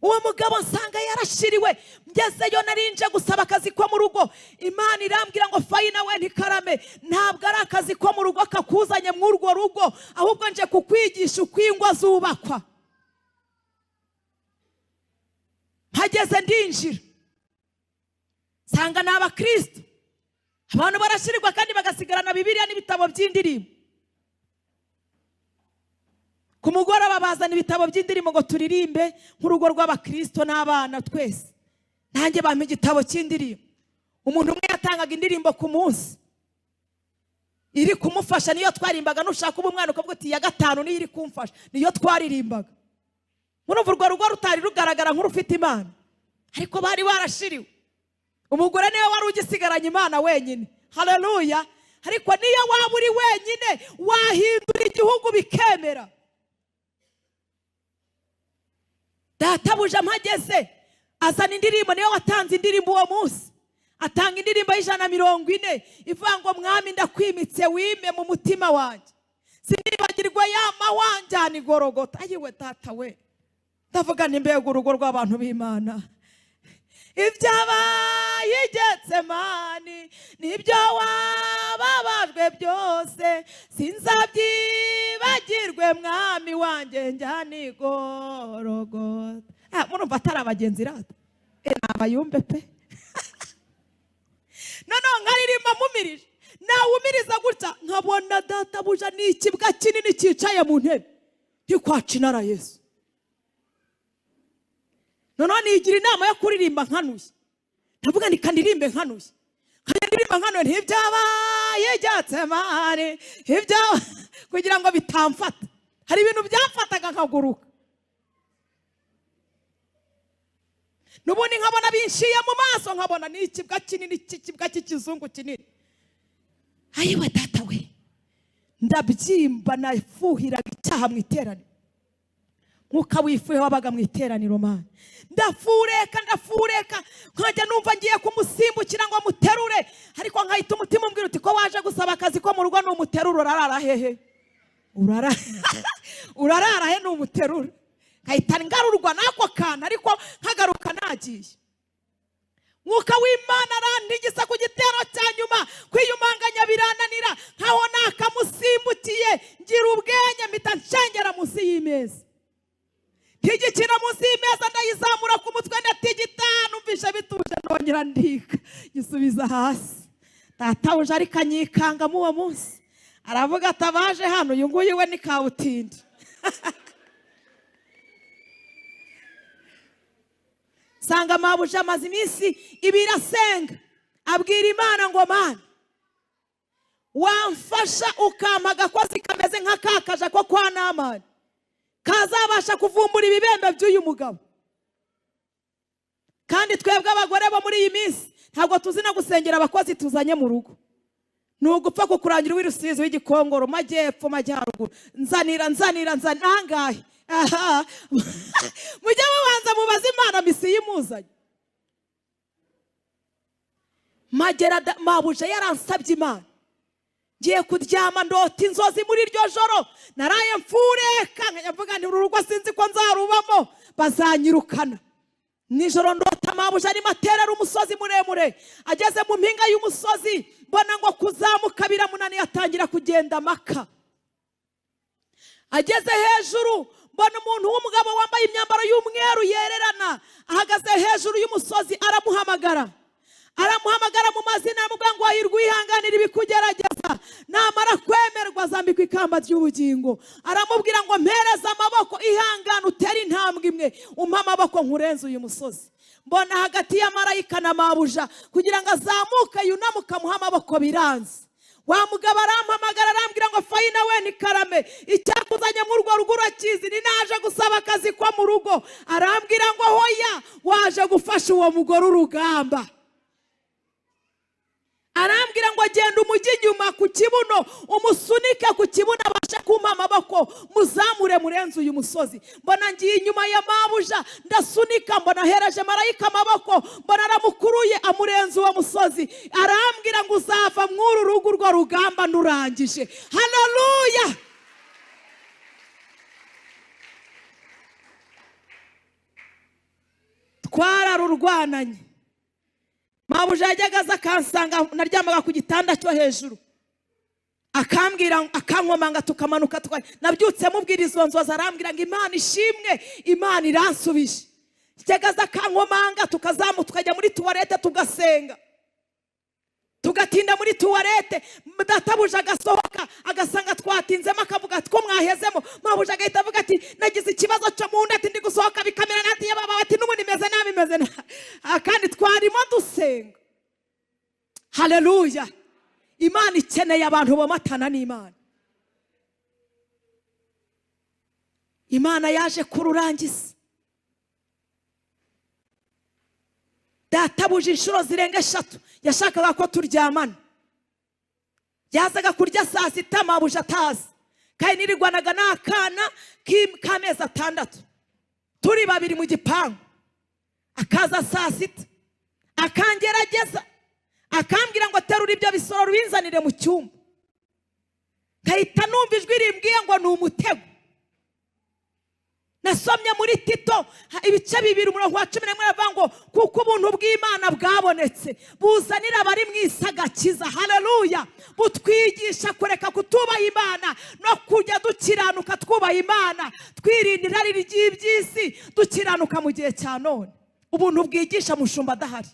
Uwo mugabo nsanga yarashiriwe, ngezeyo narinje gusaba akazi ko mu rugo. Imana irambwira ngo Fayina we ntikarame, ntabwo ari akazi ko mu rugo kakuzanye mu urwo rugo, ahubwo nje kukwigisha uko ingo zubakwa. Mpageze ndinjira, nsanga ni abakristo. Abantu barashirirwa kandi bagasigarana Bibiliya n'ibitabo by'indirimbo. Ku mugoroba bazana ibitabo by'indirimbo ngo turirimbe nk'urugo rw'abakristo n'abana twese. Nanjye bampa igitabo cy'indirimbo. Umuntu umwe yatangaga indirimbo ku munsi iri kumufasha, niyo twarimbaga. Nushaka ubu umwana ukavuga uti ya gatanu niyo iri kumfasha, niyo twaririmbaga. Murumva urwo rugo rutari rugaragara nk'urufite Imana, ariko bari barashiriwe. Umugore niwe wari ugisigaranye Imana wenyine. Haleluya! Ariko niyo waba uri wenyine wahindura igihugu bikemera. Databuja mpageze azana indirimbo, niyo watanze indirimbo uwo munsi. Atanga indirimbo y'140 ivuga ngo mwami ndakwimitse wime mu mutima wanjye, sinibagirwa yama wanjyana igorogota. Ayiwe data we, ndavuga nti mbega urugo rw'abantu b'Imana. Ibyabaye Getsemani nibyo wababajwe byose, sinzabyibagirwe mwami wanjye njyana igorogota. Murumva atari abagenzi rata? Nabayumbe pe. None nkaririmba mumirije, nawumiriza gutya nkabona databuja ni ikibwa kinini cyicaye mu ntebe ntikwacinara Yesu. None nigira inama yo kuririmba nkanuye. Ndavuga ni kandirimbe nkanuye. Kandirimba nkanuye ntibyabaye Getsemani, kugira ngo bitamfata. Hari ibintu byamfataga nkaguruka. Nubundi nkabona binshiye mu maso, nkabona ni ikibwa kinini, ikibwa cy'ikizungu kinini. Ayiwe data we, ndabyimba nafuhiraga icyaha mu iteraniro. Mwuka wifuye wabaga mu iteraniro mana. Ndafureka nkajya numva ngiye kumusimbukira ngo muterure, ariko nkahita umutima umbwira uti ko waje gusaba akazi ko mu rugo n'umuterura urarara hehe? Urarara he n'umuterura? Nkahita ngarurwa n'ako kana, ariko nkagaruka nagiye. Mwuka w'Imana arantigisa ku gitero cya nyuma, kwiyumanganya birananira, nkaho nakamusimbukiye ngira ubwenge mpita nshengera munsi y'imeza. Ntigikira munsi y'imeza ndayizamura ku mutwe ndatigita, numvisha bituje nongera ndika gisubiza hasi. Databuja ariko anyikanga mu uwo munsi, aravuga atabaje hano uyu nguyu we ni kabutindi. Sanga mabuja amaze iminsi ibiri asenga, abwira Imana ngo Mana wamfasha ukampa agakozi kameze nk'akakaja ko kwa Namani kazabasha kuvumbura ibibembe by'uyu mugabo. Kandi twebwe abagore bo muri iyi minsi ntabwo tuzi no gusengera abakozi tuzanye mu rugo. Nugupfa kukurangira w'irusizi w'igikongoro majyepfo majyaruguru nzanira nangahe. Aha mujye mubanza mubaze Imana misi yimuzanye. Magera mabuja yaransabye Imana, ngiye kuryama ndota inzozi muri iryo joro, naraye mfureka nkavuga nti uru rugo sinzi ko nzarubamo bazanyirukana. Nijoro ndota mabuja arimo aterera umusozi muremure, ageze mu mpinga y'umusozi mbona ngo kuzamuka biramunaniye atangira kugenda maka. Ageze hejuru mbona umuntu w'umugabo wambaye imyambaro y'umweru yererana ahagaze hejuru y'umusozi, aramuhamagara mu mazina, aramubwira ngo ahirwa wihanganira ibikugerageza, namara kwemerwa azambikwa ikamba ry'ubugingo. Aramubwira ngo mpereza amaboko, ihangane utere intambwe imwe, umpa amaboko nkurenze uyu musozi. Mbona hagati ya marayika na mabuja kugira ngo azamuke yunamuka muha amaboko biranze. Wa mugabo arampamagara arambwira ngo Fayina we ni karame, icyakuzanye mu rugo rugo urakizi, ni naje gusaba akazi ko mu rugo. Arambwira ngo hoya, waje gufasha uwo mugore urugamba. Arambwira ngo genda umujyi inyuma ku kibuno, umusunike ku kibuno abashe kumpa amaboko, muzamure murenze uyu musozi. Mbona ngiye inyuma ya mabuja ndasunika, mbona hereje marayika amaboko, mbona aramukuruye amurenze uwo musozi. Arambwira ngo uzava mw'uru rugo urwo rugamba nurangije. Haleluya! Twararurwananye. Mabuja yajyaga aza akansanga, naryamaga ku gitanda cyo hejuru, akambwira akankomanga tukamanuka nabyutse mubwira izo nzozi. Arambwira ngo Imana ishimwe, Imana iransubije. Yajyaga aza akankomanga tukazamuka tukajya muri tuwarete tugasenga, tugatinda muri tuwarete. Databuja agasohoka agasanga twatinzemo, akavuga ati ko mwahezemo. Mabuja agahita avuga ati nagize ikibazo cyo mu nda, ati ndi gusohoka bikamera nati yababa, ati n'ubu nimeze nabi kandi twarimo dusenga. Haleluya! Imana ikeneye abantu bomatana n'Imana. Imana yaje kururangiza. Databuja inshuro zirenga 3 yashakaga ko turyamana. Yazaga kurya saa 6 mabuja atazi, kandi nirigwanaga n'akana k'amezi 6 turi babiri mu gipangu. Akaza saa 6 akangerageza, akambwira ngo terura ibyo bisororo binzanire mu cyumba. Kahita numva ijwi rimbwiye ngo ni umutego. Nasomye muri Tito ibice 2 umurongo wa 11 avuga ngo kuko ubuntu bw'Imana bwabonetse buzanira abari mu isi agakiza. Haleluya! Butwigisha kureka kutubaha Imana no kujya dukiranuka twubaha Imana, twirinda irari ry'iby'isi, dukiranuka mu gihe cya none. Ubuntu bwigisha mushumba adahari,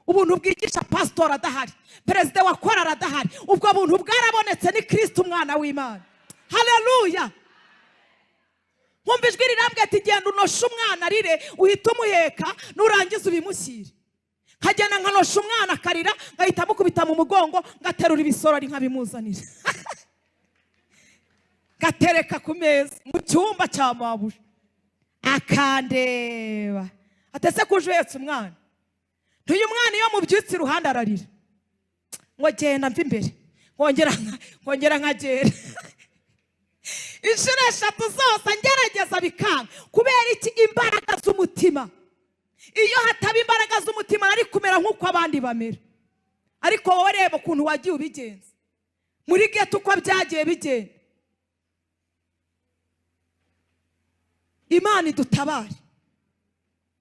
ubuntu bwigisha pastor adahari, perezida wa korali adahari, ubwo buntu bwarabonetse ni Kristo umwana w'Imana. Haleluya! Mwumva ijwi rirambwira ati genda unoshe umwana arire, uhita umuheka nurangiza ubimushyire. Nkajyana nkanosha umwana akarira, ngahita mukubita mu mugongo, ngaterura ibisorori nkabimuzanira. Gatereka ku meza mu cyumba cya mabuja. Akandeba atese kujwetse umwana. Ntuyu mwana iyo mubyutse iruhande ararira. Ngo genda mva imbere, nkongera nkagera. inshuro eshatu zose ngerageza bikanga. Kubera iki? Imbaraga z'umutima. Iyo hataba imbaraga z'umutima ari kumera nk'uko abandi bamera. Ariko wowe reba ukuntu wagiye ubigenza muri geto, uko byagiye bigenda. Imana idutabare.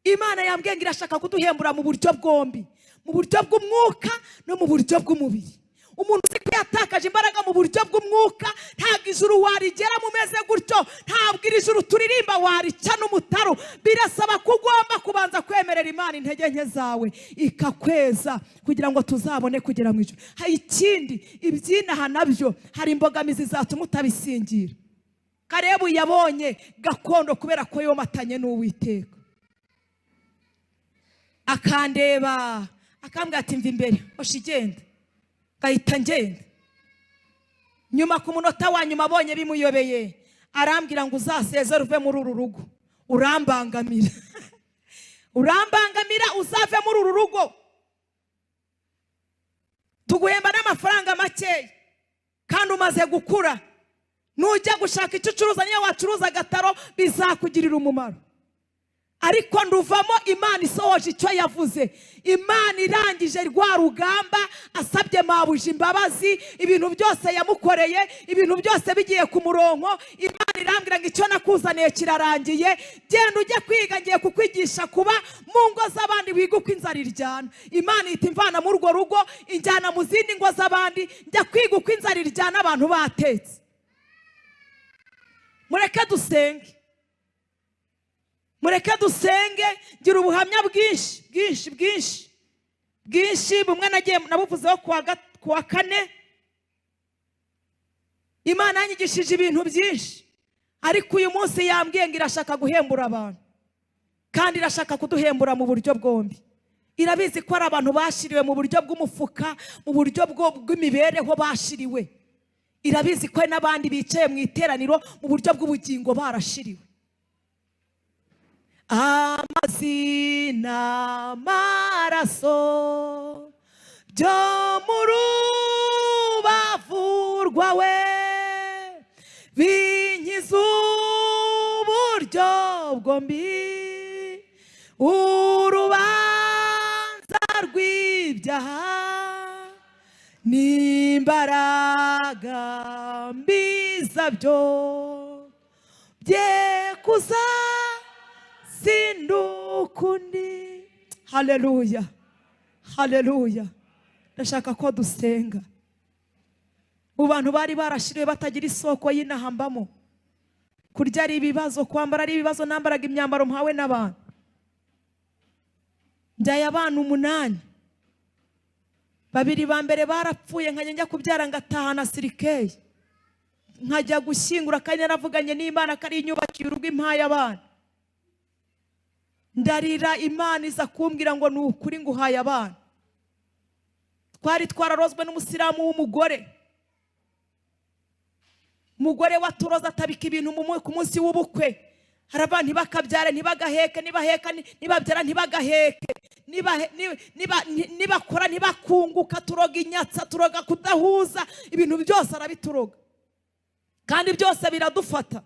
Imana yambwiye ngo irashaka kuduhembura mu buryo bwombi, mu buryo bw'umwuka no mu buryo bw'umubiri. Umuntu uzi ko yatakaje imbaraga mu buryo bw'umwuka, ntabwo ijuru warigera mumeze gutyo, ntabwo iri juru turirimba warica n'umutaru. Birasaba ko ugomba kubanza kwemerera Imana intege nke zawe ikakweza kugira ngo tuzabone kugera mu ijuru. Hari ikindi, ibyinaha nabyo hari imbogamizi zatuma utabisingira. Karebu yabonye gakondo kubera ko yomatanye n'Uwiteka. Akandeba akambwira ati mva imbere, oshi genda. Gahita ngenda. Nyuma ku munota wa nyuma abonye bimuyobeye, arambwira ngo uzasezere uve muri uru rugo, urambangamira. Urambangamira, uzave muri uru rugo, tuguhemba n'amafaranga make kandi umaze gukura. Nujya gushaka icyo ucuruza, niyo wacuruza agataro bizakugirira umumaro. Ariko nduvamo Imana isohoje icyo yavuze. Imana irangije rwa rugamba, asabye mabuja imbabazi, ibintu byose yamukoreye, ibintu byose bigiye ku murongo. Imana irambwira ngo icyo nakuzaniye kirarangiye, genda ujye kwiga, ngiye kukwigisha kuba mu ngo z'abandi, wiga uko inzara iryana. Imana ihita imvana muri urwo rugo injyana mu zindi ngo z'abandi, njya kwiga uko inzara iryana abantu batetse. Mureke dusenge, mureke dusenge. Gira ubuhamya bwinshi. Bumwe nagiye nabuvuzeho kuwa kane. Imana yanyigishije ibintu byinshi, ariko uyu munsi yambwiye ngo irashaka guhembura abantu, kandi irashaka kuduhembura mu buryo bwombi. Irabizi ko ari abantu bashiriwe mu buryo bw'umufuka, mu buryo bw'imibereho bashiriwe. Irabizi ko n'abandi bicaye mu iteraniro mu buryo bw'ubugingo barashiriwe. Amazi n'amaraso byo mu rubavu rwawe binkiza uburyo bwombi, urubanza rw'ibyaha n'imbaraga mbi zabyo byekuza sindukundi. Haleluya, haleluya. Ndashaka ko dusenga. Mu bantu bari barashiriwe batagira isoko y'inahambamo, kurya ari ibibazo, kwambara ari ibibazo, nambaraga imyambaro mpawe n'abantu. Njyaye abana 8, 2 ba mbere barapfuye, nkajya njya kubyara ngatahana sirikeye, nkajya gushyingura, kandi naravuganye n'Imana ko ari inyubakiye urugo impaye abana. Ndarira, Imana iza kumbwira ngo ni ukuri nguhaye abana. Twari twararozwe n'umusiramu w'umugore. Umugore waturoza atabika ibintu ku munsi w'ubukwe. Hari abantu ntibakabyare, ntibagaheke, nibabyara ntibagaheke, nibakora ntibakunguka, turoga inyatsa, turoga kudahuza, ibintu byose arabituroga, kandi byose biradufata.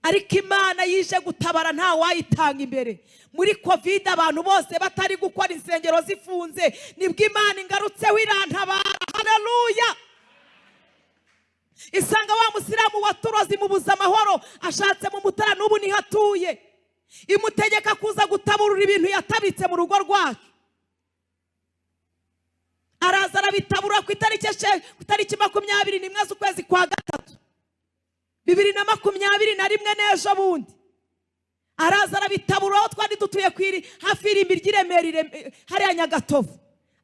Ariko Imana yije gutabara, nta wayitanga imbere. Muri Covid abantu bose batari gukora, insengero zifunze, nibwo Imana ingarutseho irantabara. Haleluya. Isanga wa musiramu waturozi mu buza amahoro, ashatse mu Mutara n'ubu niho atuye. Imutegeka kuza gutaburura ibintu yatabitse mu rugo rwacu. Araza arabitabura ku itariki 21 z'ukwezi kwa gatatu 2021 n'ejo bundi. Araza arabitabura, aho twari dutuye hafi irimbi ry'Iremera hariya Nyagatovu.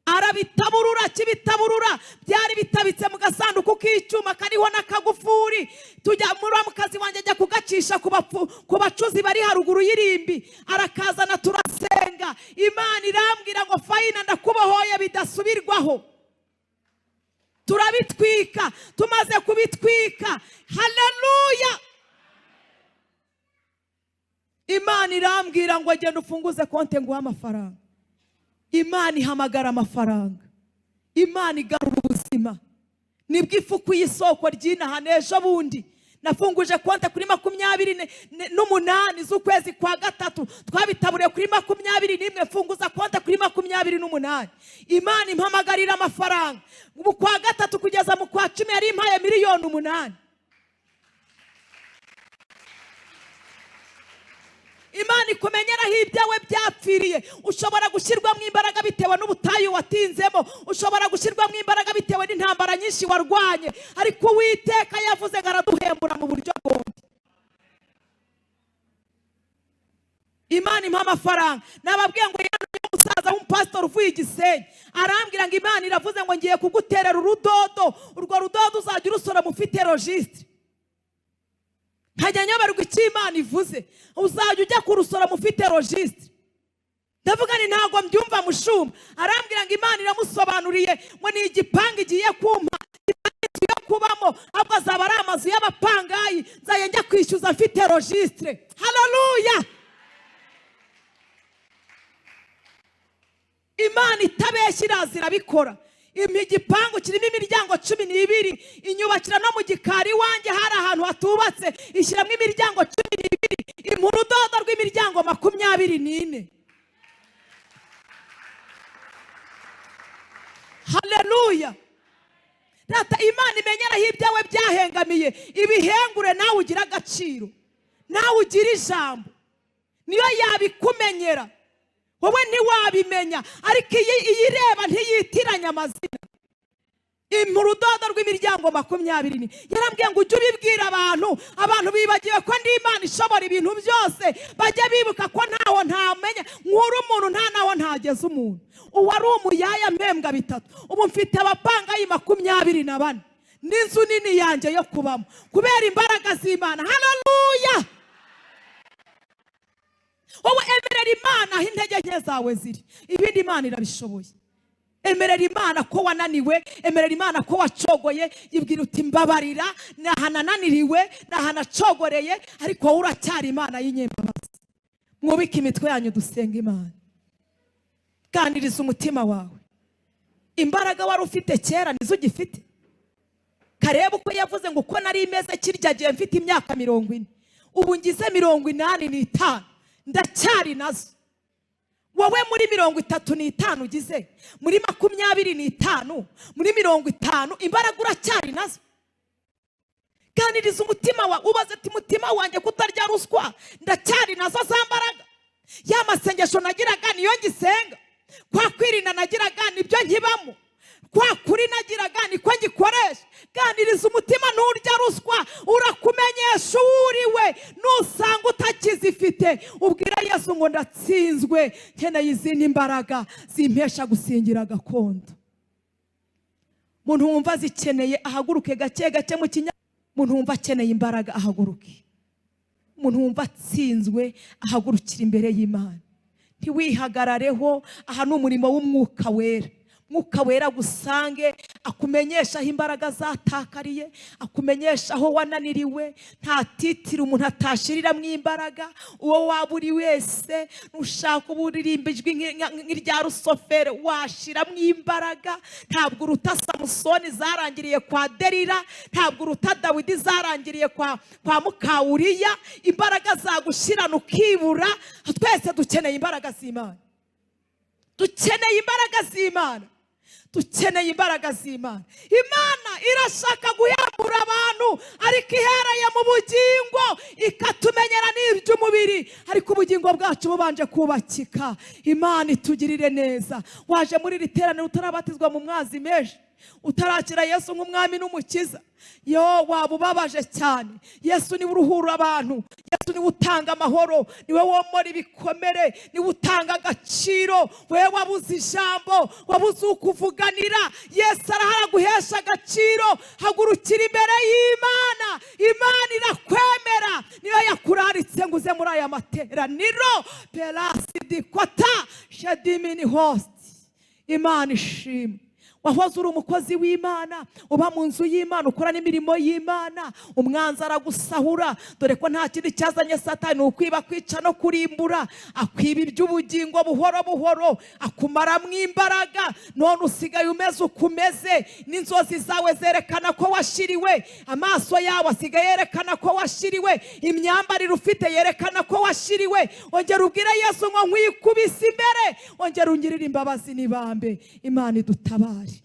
Arabitaburura, kibitaburura byari bitabitse mu gasanduku k'icyuma kariho n'akagufuri. Tujya muri mukazi wanjye ajya kugacisha ku bacuzi bari haruguru y'irimbi, arakazana turasenga. Imana irambwira ngo Fayina ndakubohoye bidasubirwaho. Turabitwika, tumaze kubitwika. Haleluya. Imana irambwira ngo genda ufunguze konte nguha amafaranga. Imana ihamagara amafaranga. Imana igarura ubuzima. nibwo ifuku y'isoko ry'inahane. Ejo bundi nafunguje konti kuri 28 z'ukwezi kwa gatatu, twabitaburiye kuri 21, mfunguza konti kuri 28. Imana impamagarira amafaranga mu kwa gatatu kugeza mu kwa 10 yari impaye miliyoni 8. Imana ikumenyeraho ibyawe byapfiriye. Ushobora gushyirwamo imbaraga bitewe n'ubutayu watinzemo, ushobora gushyirwamo imbaraga bitewe n'intambara nyinshi warwanye, ariko Uwiteka yavuze ngo araduhembura mu buryo bwombi. Imana impa amafaranga. Nababwiye ngo yantumye umusaza w'umupasitori uvuye i Gisenyi, arambwira ngo Imana iravuze ngo ngiye kuguterera urudodo, urwo rudodo uzajya urusora mufite registre. Hajya nyabarwa icyo Imana ivuze, uzajya ujya kurusora mufite registre. Ndavuga ni ntago mbyumva mushumba. Arambwira ngo Imana iramusobanuriye ngo ni igipangu igiye kumpa, inzu yo kubamo, ahubwo azaba ari amazu y'abapangayi, nzajya njya kwishyuza mfite registre. Haleluya! Imana itabeshya irazira bikora. Igipangu kirimo imiryango 12, inyubakira no mu gikari wanjye hari ahantu hatubatse, ishyiramo imiryango 12, impa urudodo rw'imiryango 24. Haleluya! Rata Imana imenyeraho ibyawe byahengamiye, ibihengure nawe ugira agaciro, nawe ugira ijambo. Niyo yabikumenyera, wowe ntiwabimenya, ariko iyireba ntiyitiranya amazina. Impa urudodo rw'imiryango 20. Yarambwiye ngo ujye ubibwira abantu bibagiwe ko ndi Imana ishobora ibintu byose, bajya bibuka ko ntaho ntamenya, nkuru umuntu nta naho ntageze umuntu. Uwari umuyaya mpembwa 3, ubu mfite abapangayi 24 n'inzu nini yanjye yo kubamo kubera imbaraga z'Imana. Haleluya! Wowe emerera Imana aho intege nke zawe ziri, ibindi Imana irabishoboye. Emerera Imana ko wananiwe, emerera Imana ko wacogoye, yibwira uti mbabarira, nahanananiriwe, nahanacogoreye, ariko wowe uracyari Imana y'inyembabazi. Mwubike imitwe yanyu dusenga Imana. Ganiriza umutima wawe. Imbaraga wari ufite kera nizo ugifite. Kareba uko yavuze ngo uko nari imeze kirya gihe mfite imyaka 40, ubu ngize 85, ndacyari nazo. Wowe muri 35 ugize, muri 25, muri 50, imbaraga uracyari nazo. Ganiriza umutima wawe, ubaze ati mutima wanjye kutarya ruswa, ndacyari nazo za mbaraga. Ya masengesho nagiraga niyo ngisenga, kwa kwirinda nagiraga nibyo nkibamo, kwa kuri nagiraga niko ngikoresha. Ganiriza umutima, nturya ruswa, urakumenyesha uriwe. Nusanga utakizifite, ubwira Yesu ngo ndatsinzwe, nkeneye izindi imbaraga zimpesha gusingira gakondo. Muntu wumva zikeneye ahaguruke gake gake mu kinya. Muntu wumva akeneye imbaraga ahaguruke. Muntu wumva atsinzwe ahagurukira imbere y'Imana. Ntiwihagarareho, aha ni umurimo w'Umwuka Wera. Mwuka Wera gusange akumenyesha aho imbaraga zatakariye, akumenyesha aho wananiriwe. Nta titira umuntu atashirira mu imbaraga. Uwo waburi wese nushaka uburirimba ijwi nk'irya Rusofere washira mu imbaraga. Ntabwo uruta Samusoni zarangiriye kwa Delila, ntabwo uruta Dawidi zarangiriye kwa Mukawuriya. Imbaraga zagushirana ukibura. Twese dukeneye imbaraga z'Imana. Dukeneye imbaraga z'Imana. Dukeneye imbaraga z'Imana. Imana irashaka guhembura abantu, ariko ihereye mu bugingo ikatumenyera n'iby'umubiri, ariko ubugingo bwacu bubanje kubakika. Imana itugirire neza. Waje muri iri teraniro utarabatizwa mu mwazi menshi, utarakira Yesu nk'umwami n'umukiza, yo waba ubabaje cyane. Yesu niwe uruhura abantu, Yesu niwe utanga amahoro, niwe womora ibikomere, niwe utanga agaciro. Wewe wabuze ijambo, wabuze ukuvuganira, Yesu araharaguhesha agaciro. Hagurukira imbere y'Imana. Imana irakwemera, niyo yakuraritse ngo uze muri aya materaniro. Pelasidikota shedimini host. Imana ishimwe. wahoze uri umukozi w'Imana, uba mu nzu y'Imana, ukora n'imirimo y'Imana, umwanzi aragusahura. Dore ko nta kindi cyazanye Satani ukwiba, kwica no kurimbura. Akwiba iby'ubugingo buhoro buhoro, akumaramo imbaraga. None usigaye umeze ukumeze, n'inzozi zawe zerekana ko washiriwe, amaso yawe asigaye yerekana ko washiriwe, imyambarire ufite yerekana ko washiriwe. Ongera ubwire Yesu ngo nkwikubise imbere, ongera ungirire imbabazi n'ibambe. Imana idutabare.